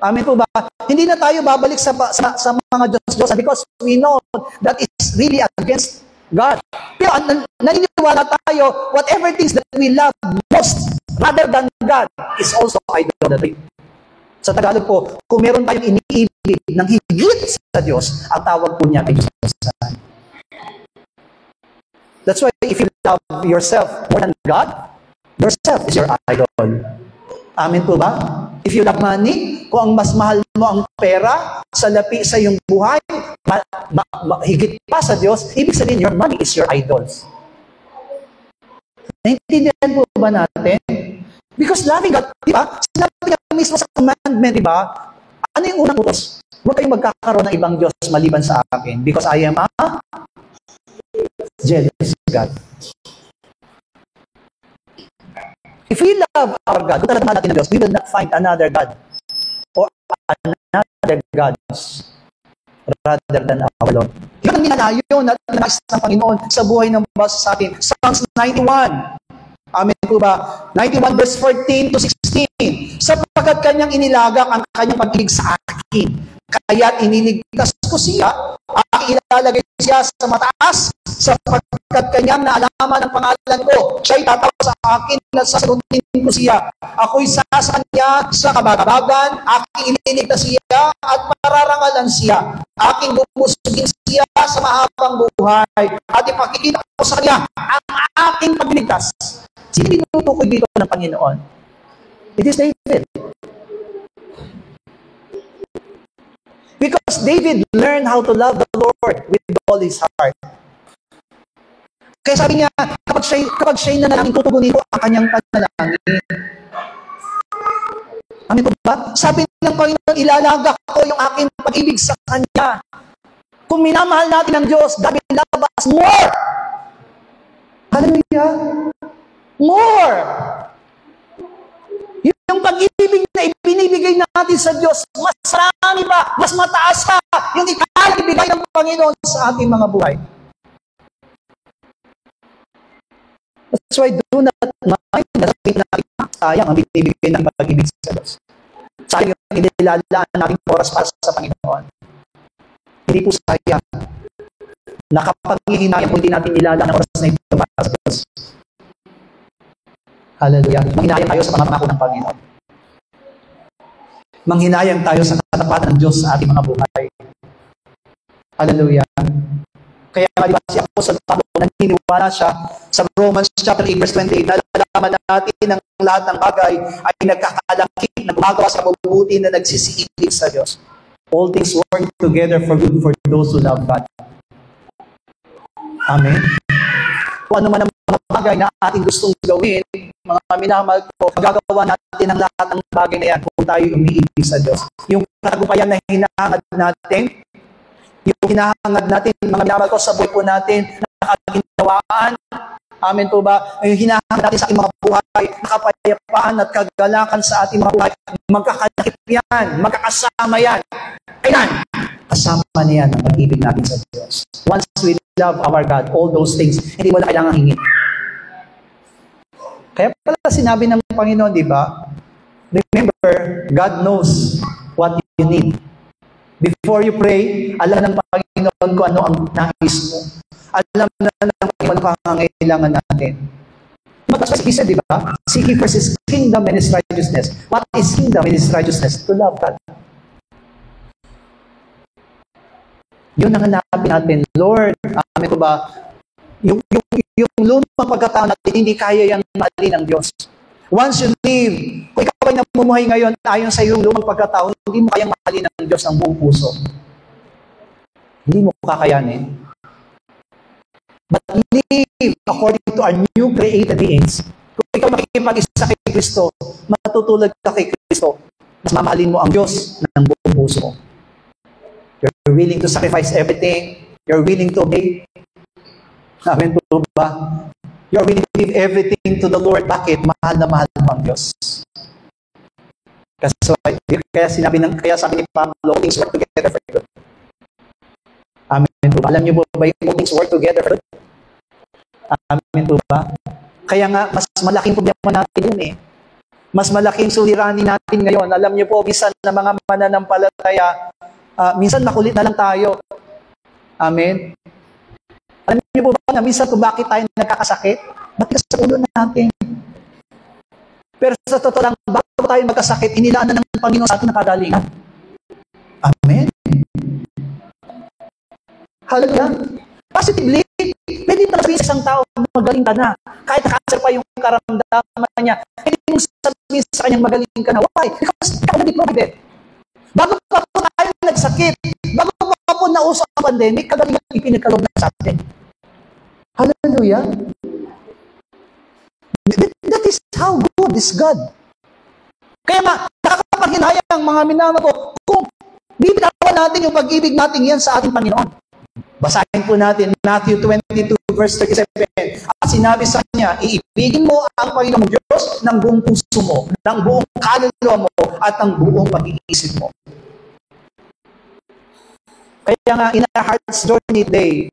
Amen po ba? Hindi na tayo babalik sa mga Diyos-Diyos because we know that it's really against God. Pero naniniwala tayo, whatever things that we love most rather than God is also idolatry. Sa Tagalog po, kung meron tayong iniibig ng higit sa Diyos, ang tawag po niya ay Diyos. That's why if you love yourself more than God, yourself is your idol. Amen po ba? If you love money, kung ang mas mahal mo ang pera sa lapi sa iyong buhay, higit pa sa Diyos, ibig sabihin, your money is your idols. Naintindihan po ba natin? Because loving God, di ba? Sinabi niya mismo sa commandment, di ba? Ano yung unang utos? Huwag kayong magkakaroon ng ibang Diyos maliban sa akin because I am a jealous God. If we love our God, kung talaga natin ang Diyos, we will not find another God or another gods rather than our Lord. Yun ang ninalayo na nais ng Panginoon sa buhay ng basa sa atin. Psalms 91. Amen po ba? 91 verse 14 to 16. Sapagkat kanyang inilagak ang kanyang pag-ibig sa akin. Kaya't iniligtas ko siya, aking ilalagay siya sa mataas, sapagkat kanyang naalaman ang pangalan ko. Siya'y tatawa sa akin at sasagutin ko siya. Ako'y sasaan niya sa kabagabagan, aking ililigtas siya at pararangalan siya. Aking bubusugin siya sa mahabang buhay at ipakikita ko sa kanya ang aking pagligtas. Sino tinutukoy dito ng Panginoon? It is David. Because David learned how to love the Lord with all his heart. Kaya sabi niya, kapag siya'y nanalangin, tutugunin ko ang kanyang panalangin. Amin po ba? Sabi ng Panginoon, ilalagak ko yung aking pag-ibig sa Kanya. Kung minamahal natin ang Diyos, God will love us more. Hallelujah. More. Yung pag-ibig na ibinibigay natin sa Diyos, mas marami pa, mas mataas pa, yung ibigay ng Panginoon sa ating mga buhay. That's why do not mind na sabihin natin, sayang ang binibigay ng pag-ibig sa Diyos. Sayang yung inilalaan natin oras para sa Panginoon. Hindi po sayang. Nakapag-ihinayang kung hindi natin nilalaan ang oras na ito para sa Diyos. Hallelujah. Manghinayang tayo sa pangako ng Panginoon. Manghinayang tayo sa katapatan ng Diyos sa ating mga buhay. Hallelujah. Kaya nga diba si Apostol Pablo, naniniwala siya sa Romans chapter 8 verse 28, nalalaman natin ang lahat ng bagay ay nagkakalakip na gumagawa sa mabubuti na nagsisiibig sa Diyos. All things work together for good for those who love God. Amen. Kung ano man ang mga bagay na ating gustong gawin, mga minamahal ko, magagawa natin ang lahat ng bagay na yan kung tayo umiibig sa Diyos. Yung katagumpayan na hinahangad natin, yung hinahangad natin, mga minamahal ko, sa buhay po natin, nakaginawaan, amen po ba? Yung hinahangad natin sa ating mga buhay, nakapayapaan at kagalakan sa ating mga buhay, magkakalakip yan, magkakasama yan. Kailan? Kasama niyan ang pag-ibig natin sa Diyos. Once we love our God, all those things, hindi mo na kailangang hingin. Kaya pala sinabi ng Panginoon, di ba? Remember, God knows what you need. Before you pray, alam ng Panginoon kung ano ang nais mo. Alam na ng Panginoon ang pangangailangan natin. That's what He said, di ba? Seek ye first His kingdom and His righteousness. What is kingdom and His righteousness? To love God. Yun ang hanapin natin. Lord, amin ko ba, yung lumang pagkatao natin, hindi kaya yung mahalin ng Diyos. Once you live, kung ikaw ay namumuhay ngayon ayon sa iyong lumang pagkatao, hindi mo kayang mahalin ang Diyos ng buong puso. Hindi mo kakayanin. But live according to our new created beings. Kung ikaw makikipag-isa kay Kristo, matutulad ka kay Kristo, mas mamahalin mo ang Diyos ng buong puso mo. You're willing to sacrifice everything. You're willing to obey. Amen po ba? You're willing to give everything to the Lord. Bakit? Mahal na mahal mo ang Diyos. Kaya sabi ni Pablo, things work together for good. Amen po ba? Alam niyo po ba yung things work together for good? Amen po ba? Kaya nga, mas malaking problema natin yun eh. Mas malaking suliranin natin ngayon. Alam niyo po, minsan na mga mananampalataya, minsan makulit na lang tayo. Amen? Alam niyo po ba na minsan kung bakit tayo nagkakasakit? Bakit sa ulo natin? Pero sa totoo lang, bago tayo magkasakit, inilaan na ng Panginoon sa atin ng kagalingan. Amen? Hallelujah. Positively, pwede mo sabihin sa isang tao, magaling ka na. Kahit nakansar pa yung karamdaman niya, pwede mo sabihin sa kanyang magaling ka na. Why? Because ikaw na di-provided. Bago pa po tayo nagsakit, bago pa po nauso ang pandemic, kagalingan ipinagkaloob na sa atin. Hallelujah. That is how good is God. Kaya nga, nakakapaghinayang ang mga minama ko, kung bibitawan natin yung pag-ibig natin yan sa ating Panginoon. Basahin po natin Matthew 22 verse 37. At sinabi sa kanya, iibigin mo ang Panginoong Diyos ng buong puso mo, ng buong kaluluwa mo, at ng buong pag-iisip mo. Kaya nga, in our heart's journey day,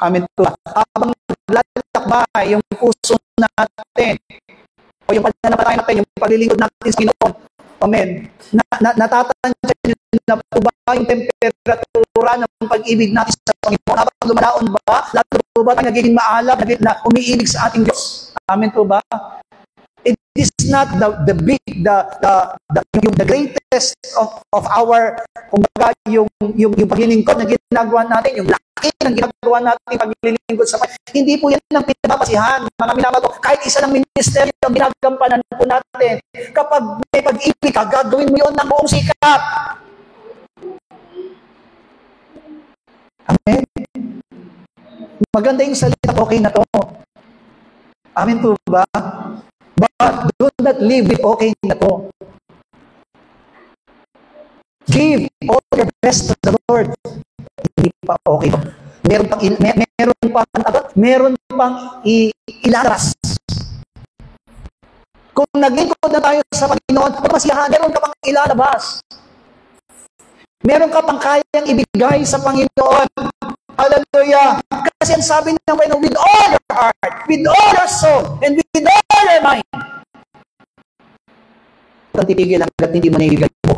amen po, habang naglalakbay yung puso natin, o yung pananampalataya natin, yung paglilingkod natin sa Panginoon, amen, natatansya nyo na po ba yung temperatura ng pag-ibig natin sa Panginoon? Habang lumalaon ba, lalo po ba tayo nagiging maalab na umiibig sa ating Diyos? Amen po ba? It is not the greatest of our, kumbaga, yung paglilingkod na ginagawa natin, yung laki ng ginagawa natin paglilingkod sa Panginoon. Hindi po yan ang pinapasihan, mga minamato. Kahit isa ng ministeryo ang ginagampanan po natin. Kapag may pag-ibig ka, gagawin mo yun ng buong sikap. Amen. Maganda yung salita, okay na to. Amen po ba? But do not live with okay na to. Give all your best to the Lord. Hindi pa okay to. Meron pang ilalabas. Kung naglingkod na tayo sa Panginoon, masiyahan, meron ka pang ilalabas. Meron ka pang kayang ibigay sa Panginoon. Hallelujah. Kasi ang sabi ng Panginoon, with all your heart, with all your soul, and with all your mind. Huwag titigil hanggat hindi mo naibigay po.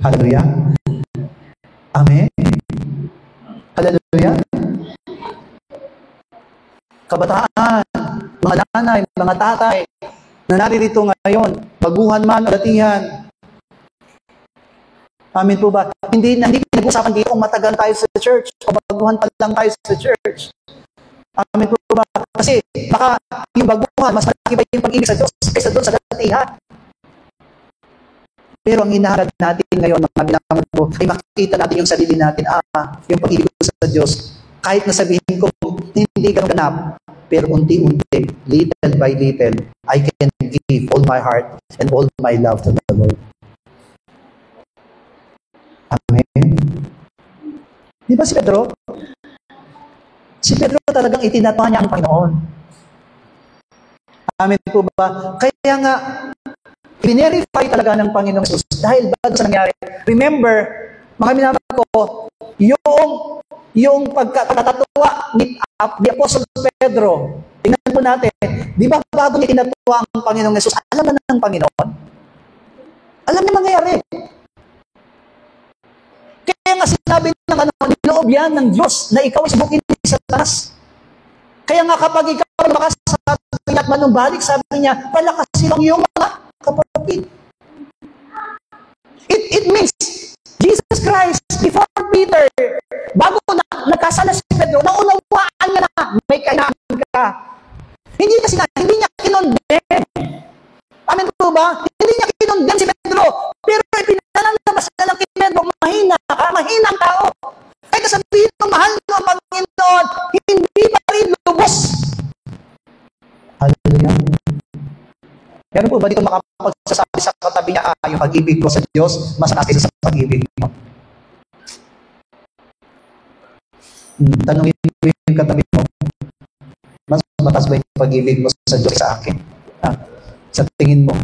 Hallelujah. Amen. Hallelujah. Kabataan, mga nanay, mga tatay, na naririto ngayon, baguhan man o datihan. Amen po ba? Hindi pinag-usapan dito kung matagal tayo sa church o baguhan pa lang tayo sa church. Amen po ba? Kasi baka yung baguhan, mas malaki ba yung pag-ibig sa Diyos kaysa doon sa datihan. Pero ang hinaharap natin ngayon, mga binamad po, ay makikita natin yung sarili natin, yung pag-ibig ko sa Diyos. Kahit nasabihin ko, hindi ganap, pero unti-unti, little by little, I can give all my heart and all my love to the Lord. Amen. Di ba si Pedro? Si Pedro talagang itinatawa niya ang Panginoon. Amen po ba? Kaya nga, pinerify talaga ng Panginoong Jesus dahil bago sa nangyari. Remember, mga minamahal ko, yung pagkatatawa ni Apostle Pedro, tingnan po natin, di ba bago niya tinatawa ang Panginoong Jesus, alam na ng Panginoon? Alam niya mangyayari. Kaya nga sinabi ng niloob yan ng Diyos na ikaw ay subukin ni Satanas. Kaya nga kapag ikaw makasabi at manumbalik, sabi niya, palakasin ang iyong mga kapatid. It means, Jesus Christ, before Peter, bago nagkasala si Pedro, naunawaan niya na may kailangan ka. Hindi niya kinondem. po ba dito makapagsasabi sa katabi niya, yung pag-ibig ko sa Diyos, mas mataas kaysa sa pag-ibig mo? Tanungin mo yung katabi mo, mas mataas ba yung pag-ibig mo sa Diyos sa akin? Sa tingin mo?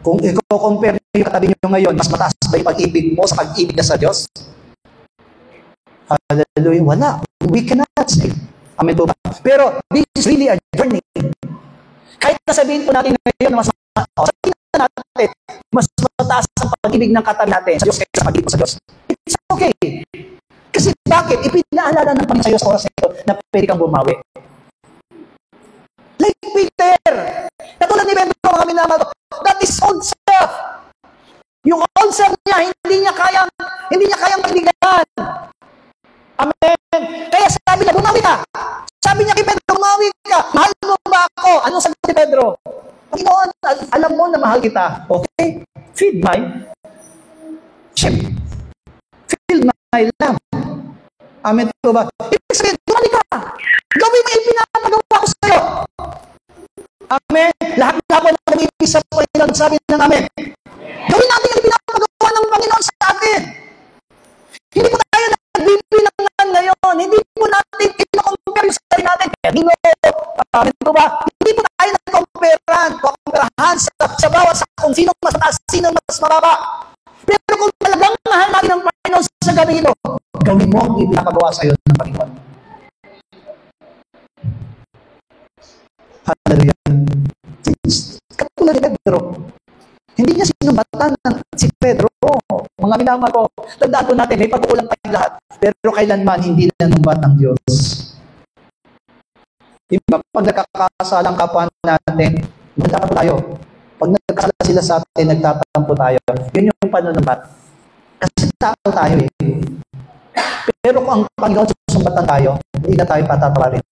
Kung i-compare niyo yung katabi niyo ngayon, mas mataas ba yung pag-ibig mo sa pag-ibig na sa Diyos? Hallelujah. Wala. We cannot say. Amen po ba? Pero this is really a journey. Kahit nasabihin po natin ngayon na sabihin natin, mas mataas ang pag-ibig ng katabi natin sa Diyos kaysa sa pag-ibig mo sa Diyos. It's okay. Kasi bakit? Ipinaalala ng Panginoon sa iyo sa oras nito na pwede kang bumawi. Like Peter. Katulad ni Pedro, mga minamahal ko, that is old self. Yung old self niya, hindi niya kayang magligan. Amen. Kaya sabi niya, bumawi ka. Sabi niya kay Pedro, bumawi ka. Mahal mo ba ako? Anong sagot ni Pedro? Panginoon, alam mo na mahal kita. Okay? Feed my sheep. Feed my lamb. Amen po ba? Ibig sabihin, bumawi ka. Gawin mo yung pinapagawa ko sa iyo. Amen. Lahat po na ibig sa Panginoon, sabi ng amen. Gawin natin yung pinapagawa ng Panginoon sa atin. Hindi po tayo nagbibilangan ngayon. Hindi po natin ino-compare yung sarili natin. Amen po ba? Hindi po tayo nag-comparahan sa bawat sa kung sino mas mataas, sino mas mababa. Pero kung talagang mahal natin ang Panginoon sa gabi ito, gawin mo ang ipinapagawa sa iyo ng Panginoon. Hallelujah. Katulad ni Pedro, hindi niya sinumbatan si Pedro. Mga minamahal ko, tandaan po natin, may pag-uulang tayong lahat. Pero kailanman, hindi nanumbat ang Diyos. Diba, pag nagkakasalang kapwa natin, magtatampo tayo. Pag nagkakasala sila sa atin, nagtatampo tayo. Yun yung panunumbat. Kasi tao tayo eh. Pero kung ang Panginoon susumbatan tayo, hindi na tayo patatawarin.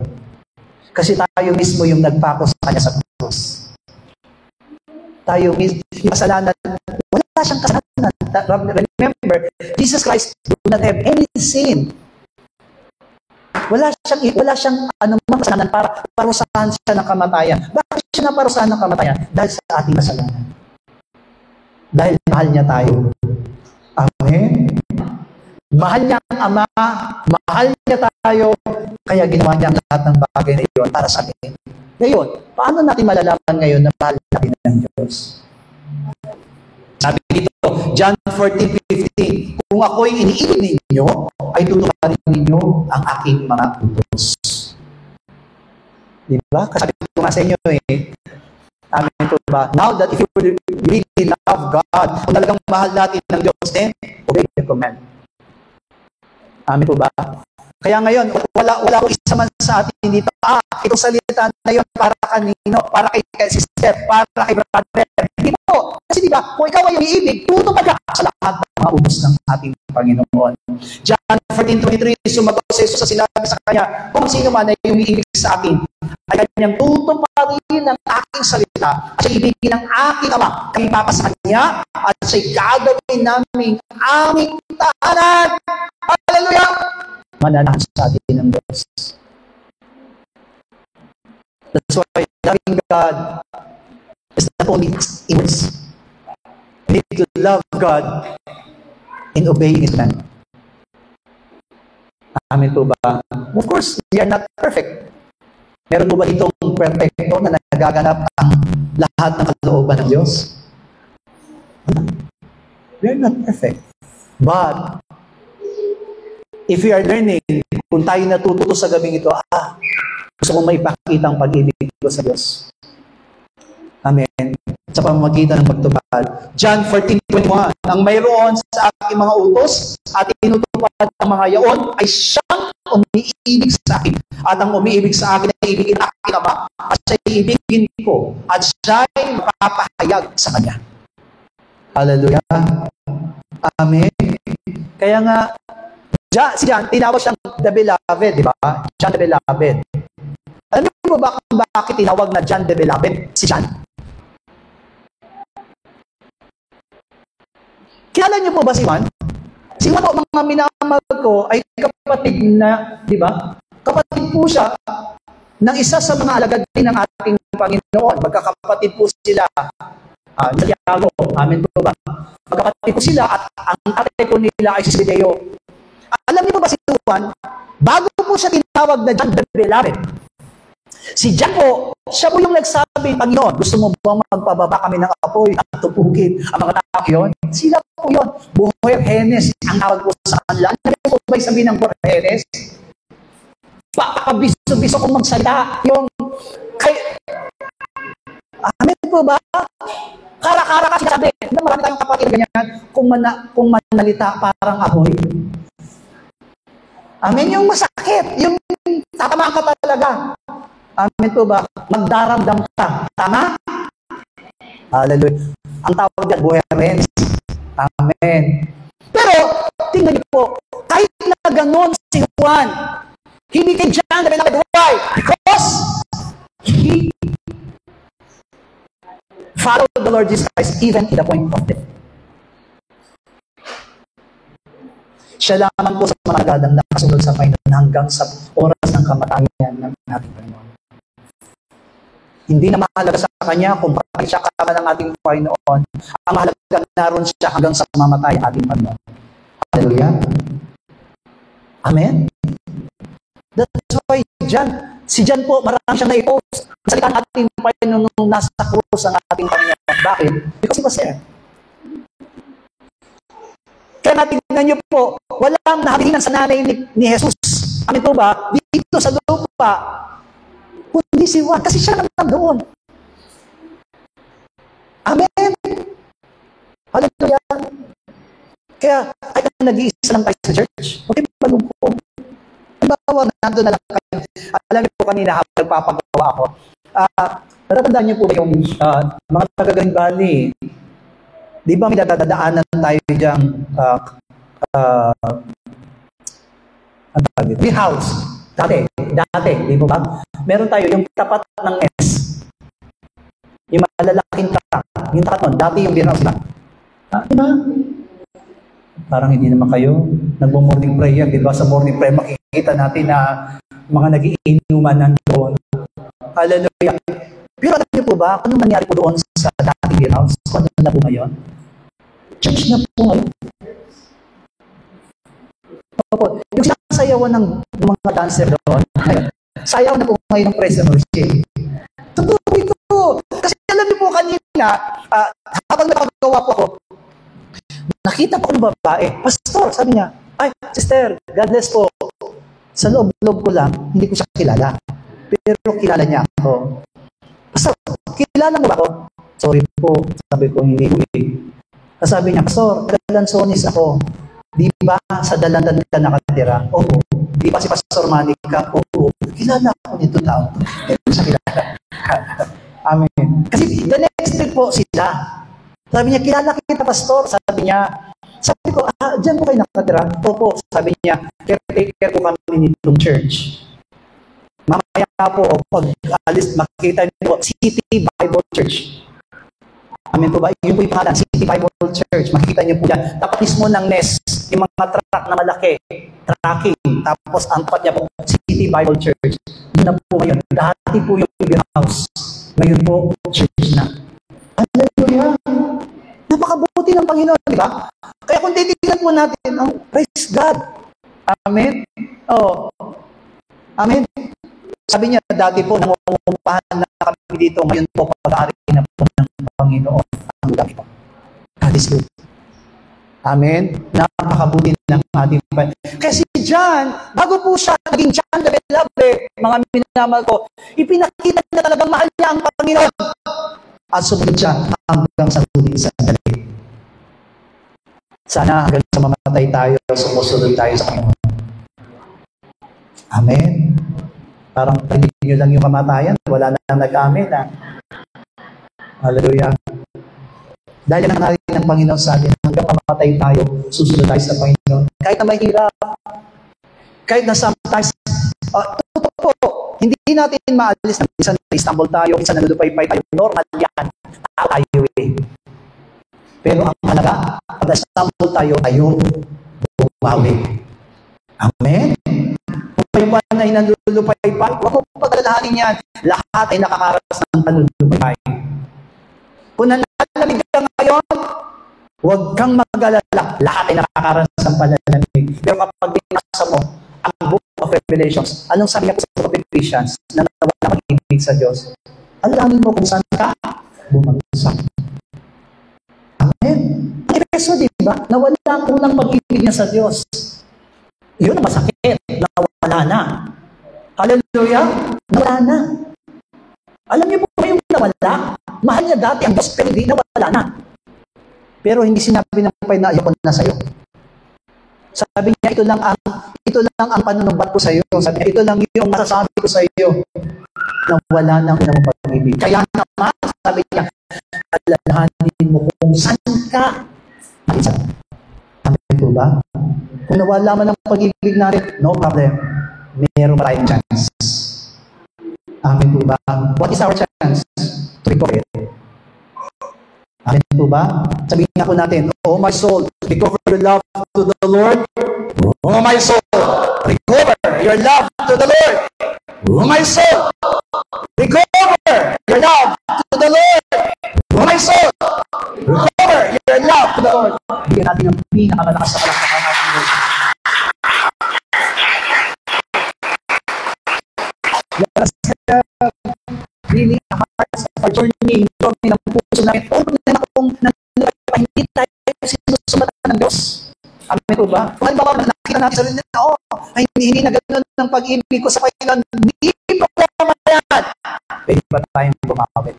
Kasi tayo mismo yung nagpako sa Kanya sa krus. Tayo mismo, yung kasalanan, wala siyang kasalanan. Remember, Jesus Christ do not have any sin. Wala siyang anumang kasalanan para parusahan siya ng kamatayan. Bakit siya naparusahan ng kamatayan? Dahil sa ating kasalanan. Dahil mahal niya tayo. Amen? Mahal niya ang Ama, mahal niya tayo, kaya ginawa niya ang lahat ng bagay na iyon para sa atin. Ngayon, paano natin malalaman ngayon na mahal natin ng Diyos? Sabi dito, John 14:15, kung ako'y iniibig ninyo, ay tutuparin ninyo ang aking mga utos. Diba? Kasi sabi ko nga sa inyo amen po ba? Now that if you really love God, kung talagang mahal natin ng Diyos, then obey the command. Amen po ba? Kaya ngayon, wala ko isa man sa atin dito. Itong salita na yun para kanino? Para kay sister, para kay brother. Hindi po. Kasi diba, kung ikaw ay umiibig, tutupad ka sa lahat ng mga utos ng ating Panginoon. John 14:23, sumagot si Jesus sa sinabi sa kanya, kung sino man ay umiibig sa akin, ay kanyang tutuparin ang aking salita at siya ibigin ng aking Ama. Kami papa sa kanya at siya'y gagawin namin aming tahanan. Hallelujah! Mananahan sa atin ng Diyos. That's why loving God is not only in words. We need to love God in obeying His command. Amen po ba? Of course, we are not perfect. Meron po ba itong perfecto na nagaganap ang lahat ng kalooban ng Diyos? We are not perfect. But if we are learning, kung tayo natututo sa gabing ito, gusto kong maipakita ang pag-ibig ko sa Diyos. Amen. Sa pamamagitan ng pagtupad. John 14:21, ang mayroon sa aking mga utos at tinutupad ang mga yaon ay siyang umiibig sa akin. At ang umiibig sa akin ay ibigin ang aking Ama at siya'y ibigin ko at siya'y mapapahayag sa Kanya. Hallelujah. Amen. Kaya nga, si John, tinawag siyang the beloved, di ba? John the beloved. Alam mo ba kung bakit tinawag na John the beloved? Si John? Kilala niyo po ba si Juan? Si Juan po, mga minamahal ko, ay kapatid na, di ba? Kapatid po siya ng isa sa mga alagad din ng ating Panginoon. Magkakapatid po sila. Santiago, amen po ba? Magkakapatid po sila at ang tatay po nila ay si Zebedeo. Alam niyo ba si Juan, bago po siya tinawag na John the Beloved, si John po, siya po yung nagsabi, Panginoon, gusto mo ba magpababa kami ng apoy at tupugin ang mga tao yun? Sila po yun. Bohernes ang tawag po sa kanila. Ano po ba yung sabihin ng Bohernes? Pakabiso-biso kong magsalita. Yung, amen po ba? Kara-kara kasi sabi, marami tayong kapatid ganyan, kung manalita parang apoy. Amen, yung masakit, yung tatamaan ka talaga. Amen po ba? Magdaramdam ka. Tama? Hallelujah. Ang tawag dyan, Bohernes. Amen. Pero, tingnan niyo po, kahit na ganon si Juan, he became John the Beloved. Why? Because he followed the Lord Jesus Christ even to the point of death. Siya lamang po sa mga gadang nakasunod sa Panginoon hanggang sa oras ng kamatayan ng ating Panginoon. Hindi na mahalaga sa Kanya kung bakit siya kasama ng ating Panginoon. Ang mahalaga naroon siya hanggang sa mamatay ating Panginoon. Hallelujah. Amen. That's why si John po, marami siyang na-post. Salita ng ating Panginoon nung nasa krus ang ating Panginoon. Bakit? Because he was there. Kaya natingnan niyo po, walang nakabihinan sa nanay ni Jesus. Amin po ba? Dito sa lupa, kundi si Juan, kasi siya naman doon. Amen. Hallelujah. Kaya, kahit na nag-iisa lang tayo sa church, okay, malungkot. Halimbawa, nandun na lang kayo. Alam niyo po kanina, habang nagpapagawa ako, natatandaan niyo po yung mga taga-Green Valley. Di ba may dadadaanan tayo diyang may house? Dati, di ba? Meron tayo yung tapat ng S. Yung malalaking truck. Yung truck nun, dati yung beer house lang. Di ba? Parang hindi naman kayo nagmo-morning prayer. Di ba sa morning prayer makikita natin na mga nag-iinuman nandoon. Hallelujah. Pero alam niyo po ba, ano nangyari po doon sa dating beer house? Ano na po ngayon? Church na po ngayon. Opo. Yung sinasayawan ng mga dancer doon, sayaw na po ngayon ng praise and worship. Totoo ito. Kasi alam niyo po kanina, habang nakagawa po ako, nakita po ng babae, Pastor, sabi niya, ay, sister, God bless po. Sa loob-loob ko lang, hindi ko siya kilala. Pero kilala niya ako. Pastor, kilala mo ba ako? Sorry po, sabi ko, hindi ko sabi niya, Pastor, Dalansones ako. Di ba sa Dalandan ka nakatira? Oo. Di ba si Pastor Manny ka? Oo. Kilala ako nito tao. Hindi ko siya kilala. Amen. Kasi the next week po sila. Sabi niya, kilala kita, Pastor. Sabi ko, dyan po kayo nakatira? Opo. Sabi niya, caretaker po kami nitong church. Mamaya po, pag alis, makikita niyo po, City Bible Church. Amen po ba? Yun po yung pangalan, City Bible Church. Makikita niyo po yan. Tapat mismo ng NES, yung mga truck na malaki, tracking. Tapos ang tapat niya po, City Bible Church. Yun na po ngayon. Dati po yung beer house. Ngayon po, church na. Hallelujah! Napakabuti ng Panginoon, di ba? Kaya kung titignan po natin, praise God. Amen? Oh. Amen? Sabi niya, dati po, nangungumpahan na kami dito. Ngayon po, pag-aari na po ng Panginoon. Ang dami po. God is good. Amen? Napakabuti ng ating Panginoon. Kasi John, bago po siya naging John the Beloved, mga minamahal ko, ipinakita niya talagang mahal niya ang Panginoon. At sumunod siya hanggang sa huli sa dali. Sana hanggang sa mamatay tayo, sumusunod tayo sa Panginoon. Amen? Parang hindi nyo lang yung kamatayan, wala na nag-amen. Hallelujah. Dahil lang natin ng Panginoon sa atin, hanggang mamatay tayo, susunod tayo sa Panginoon. Kahit na mahirap, kahit na sometimes, totoo po, hindi natin maalis na minsan na-stumble tayo, minsan nalulupay-pay tayo. Normal yan. Tao tayo eh. Pero ang malaga, pag na-stumble tayo, bumawi. Amen? Kung yung buwan na ay nanlulupay-pay. Huwag mo pag-alalahanin yan. Lahat ay nakakaranas ng panlulupay. Kung nalalamig ka ngayon, huwag kang mag-alala. Lahat ay nakakaranas ng panlalamig. Pero kapag binasa mo ang Book of Revelations, anong sabi niya po sa Book of Ephesians na nawala pag-ibig sa Diyos? Alalahanin mo kung saan ka bumagsak. Amen. Ang Efeso, di ba? Nawala po ng pag-ibig niya sa Diyos. Yun ang masakit. Nawala na. Hallelujah. Nawala na. Alam niyo po yung nawala? Mahal niya dati ang Diyos, pero hindi nawala na. Pero hindi sinabi ng Panginoon na ayoko na sa'yo. Sabi niya, ito lang ang panunumbat ko sa'yo. Sabi niya, ito lang yung masasabi ko sa'yo. Nawala na ang pag-ibig. Kaya naman, sabi niya, alalahanin mo kung saan ka. Amen po ba? Kung nawala man ang pag-ibig natin, no problem. Meron pa tayong chance. Amen po ba? What is our chance? To recover it. Amen po ba? Sabihin nga po natin, oh my soul, recover your love to the Lord. Oh my soul, recover your love to the Lord. Oh my soul, recover your love to the Lord. Oh my soul, recover your love to the Lord. Bigyan natin ang pinakamalakas sa palakpakan natin. Yes, really, a heart of journey, journey ng puso namin. Huwag na akong nanlulupay, hindi tayo sinusumatan ng Diyos. Amen po ba? Kung halimbawa, nakita natin sa rin na, ay hindi na gano'n ng pag-ibig ko sa Panginoon, hindi problema yan. Pwede ba tayong bumabit?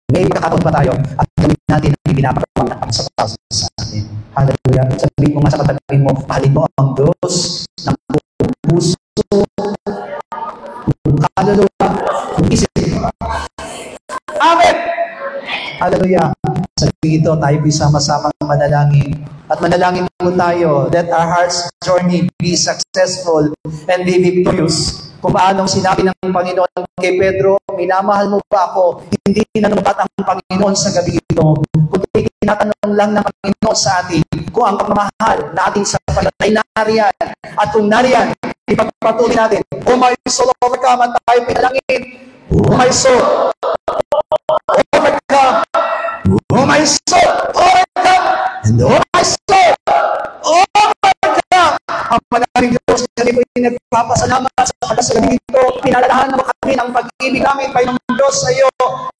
May kakataon pa tayo at gawin natin ang pinapagawa ng sa tao sa atin. Hallelujah. Sabihin mo nga sa katagawin mo, mahalin mo ang Diyos ng buong puso. Hallelujah. Isip. Amen. Hallelujah. Sa ito, tayo sama-sama manalangin. At manalangin po tayo, let our heart's journey be successful and be victorious. Kung paanong sinabi ng Panginoon kay Pedro, minamahal mo ba ako? Hindi nanumpat ang Panginoon sa gabi ito. Kundi tinatanong lang ng Panginoon sa atin kung ang pagmamahal natin sa panatay nariyan. At kung nariyan, ipagpatuloy natin, oh my soul, overcome, at tayo pinalangin. Oh my soul, overcome. Oh my soul, overcome. And oh my soul, overcome. Ang maraming Diyos, kami po yung nagpapasalamat sa pagkasabi ito. Pinalalahan naman kami ng pag-ibig namin, Panginoong Diyos, sa iyo.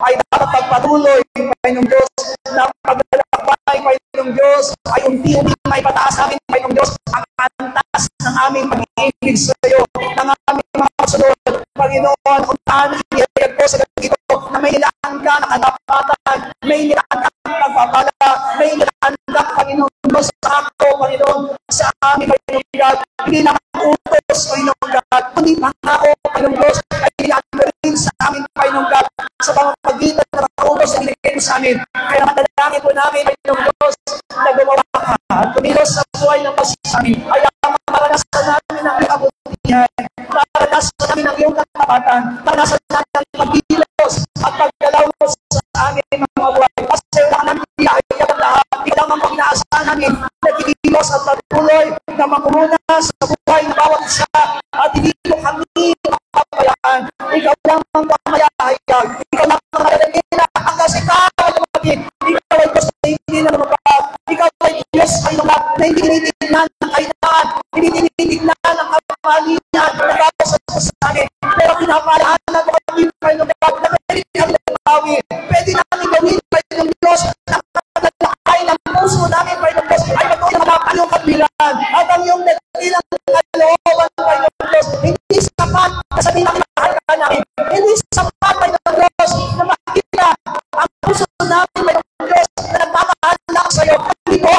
Ay dapat pagpatuloy, Panginoong Diyos, na paglalakbay, Panginoong Diyos, ay unti-unti may pataas namin, Panginoong Diyos, ang antas ng aming pag-ibig sa iyo, ng aming mga kasunod. Panginoon, kung saan ihayag po sa gabi ito, na may nilaan ka ng katapatan, may nilaan ka ng pagpapala, may nilaan ka, Panginoon Diyos, sa ako, Panginoon, sa aming Panginoon God, hindi naman utos, Panginoon God, kundi pangako, Panginoon Diyos, ay nilaan mo rin sa aming Panginoon God, sa pamamagitan na nakautos na binigay mo sa amin. Kaya madalangin po namin, Panginoon Diyos, na gumawa ka at kumilos sa buhay ng pasisamin. Ay ang maranasan namin ang kabutihan, maranasan namin ang iyong katapatan, maranasan namin ang pagkilos at paggalaw mo sa aming mga buhay. Kasi wala namin iayag ang lahat. Ikaw ang pag-inaasahan namin, nagkikilos at patuloy na makumuna sa buhay ng bawat isa at hindi mo kami makapabayaan. Ikaw lang ang pamayahayag. Ikaw lang ang malalagina hanggang sa ikaw ay lumagin. Ikaw ay Diyos na hindi na lumabag. Ikaw ay Diyos ay lumabag na hindi tinitignan ng kailangan, hindi tinitignan ng kamalian na gawin sa amin. Pero pinapalahanan mo kami, Panginoon, na pwede namin mabawi. Pwede namin gawin, Panginoon Diyos, na kagalakay ng puso namin, Panginoon Diyos, ay patuloy na malapit ang iyong kabilan. At ang iyong nagkilang kalooban, Panginoon Diyos, hindi sapat na sabihin namin mahal ka namin. Hindi sapat, Panginoon Diyos, na makikita ang puso namin, Panginoon Diyos, na nagmamahal lang sa iyo. Hindi po,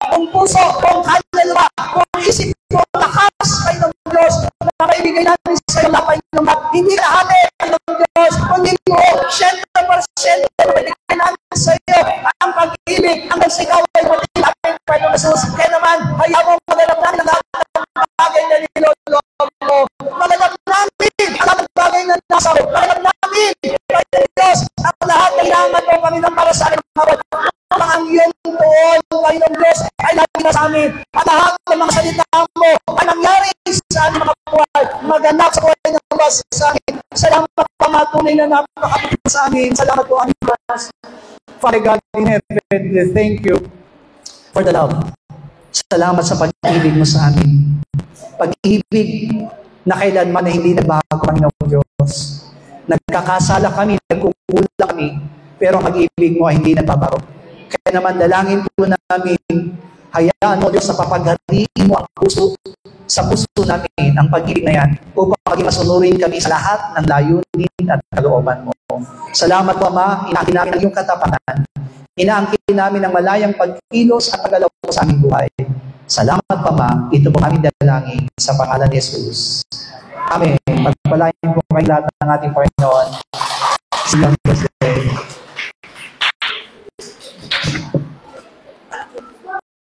kung puso, kung kaluluwa, kung isip, kung lakas, Panginoon Diyos, na maibigay natin sa iyo na, Panginoon Diyos. Hindi kahali, Panginoon Diyos, kundi po, 100% maibigay natin sa iyo ang pag-ibig, ang nagsigaw ay matigil natin, Panginoon Jesus. Kaya naman, hayaan mo maganap namin ang lahat ng bagay na niloloob mo. Maganap namin ang lahat ng bagay na nasa mo. Maganap namin, Panginoon Diyos, ang lahat na hinahangan mo, Panginoon, para sa amin mga ang iyong tuon, Panginoon Diyos, ay lagi na sa amin. At lahat ng mga salita mo ay nangyari sa aming mga buhay. pag-asa sa amin. Salamat po, Ama, tunay na napakabait sa amin. Salamat po, aming Diyos. Father God in heaven, we thank you for the love. Salamat sa pag-ibig mo sa amin. Pag-ibig na kailanman na hindi nagbago, Panginoong Diyos. Nagkakasala kami, nagkukulang kami, pero pag-ibig mo ay hindi nagbabago. Kaya naman dalangin po namin, hayaan mo Diyos na papaghariin mo ang puso, sa puso namin ang pag-ibig na yan upang maging masunurin kami sa lahat ng layunin at kalooban mo. Salamat po, Ama, inaangkin namin ang iyong katapatan. Inaangkin namin ang malayang pagkilos at paggalaw mo sa aming buhay. Salamat pa, Ma. Ito po aming dalangin sa pangalan ni Jesus. Amen. Pagpalain po kayo lahat ng ating Panginoon. Silang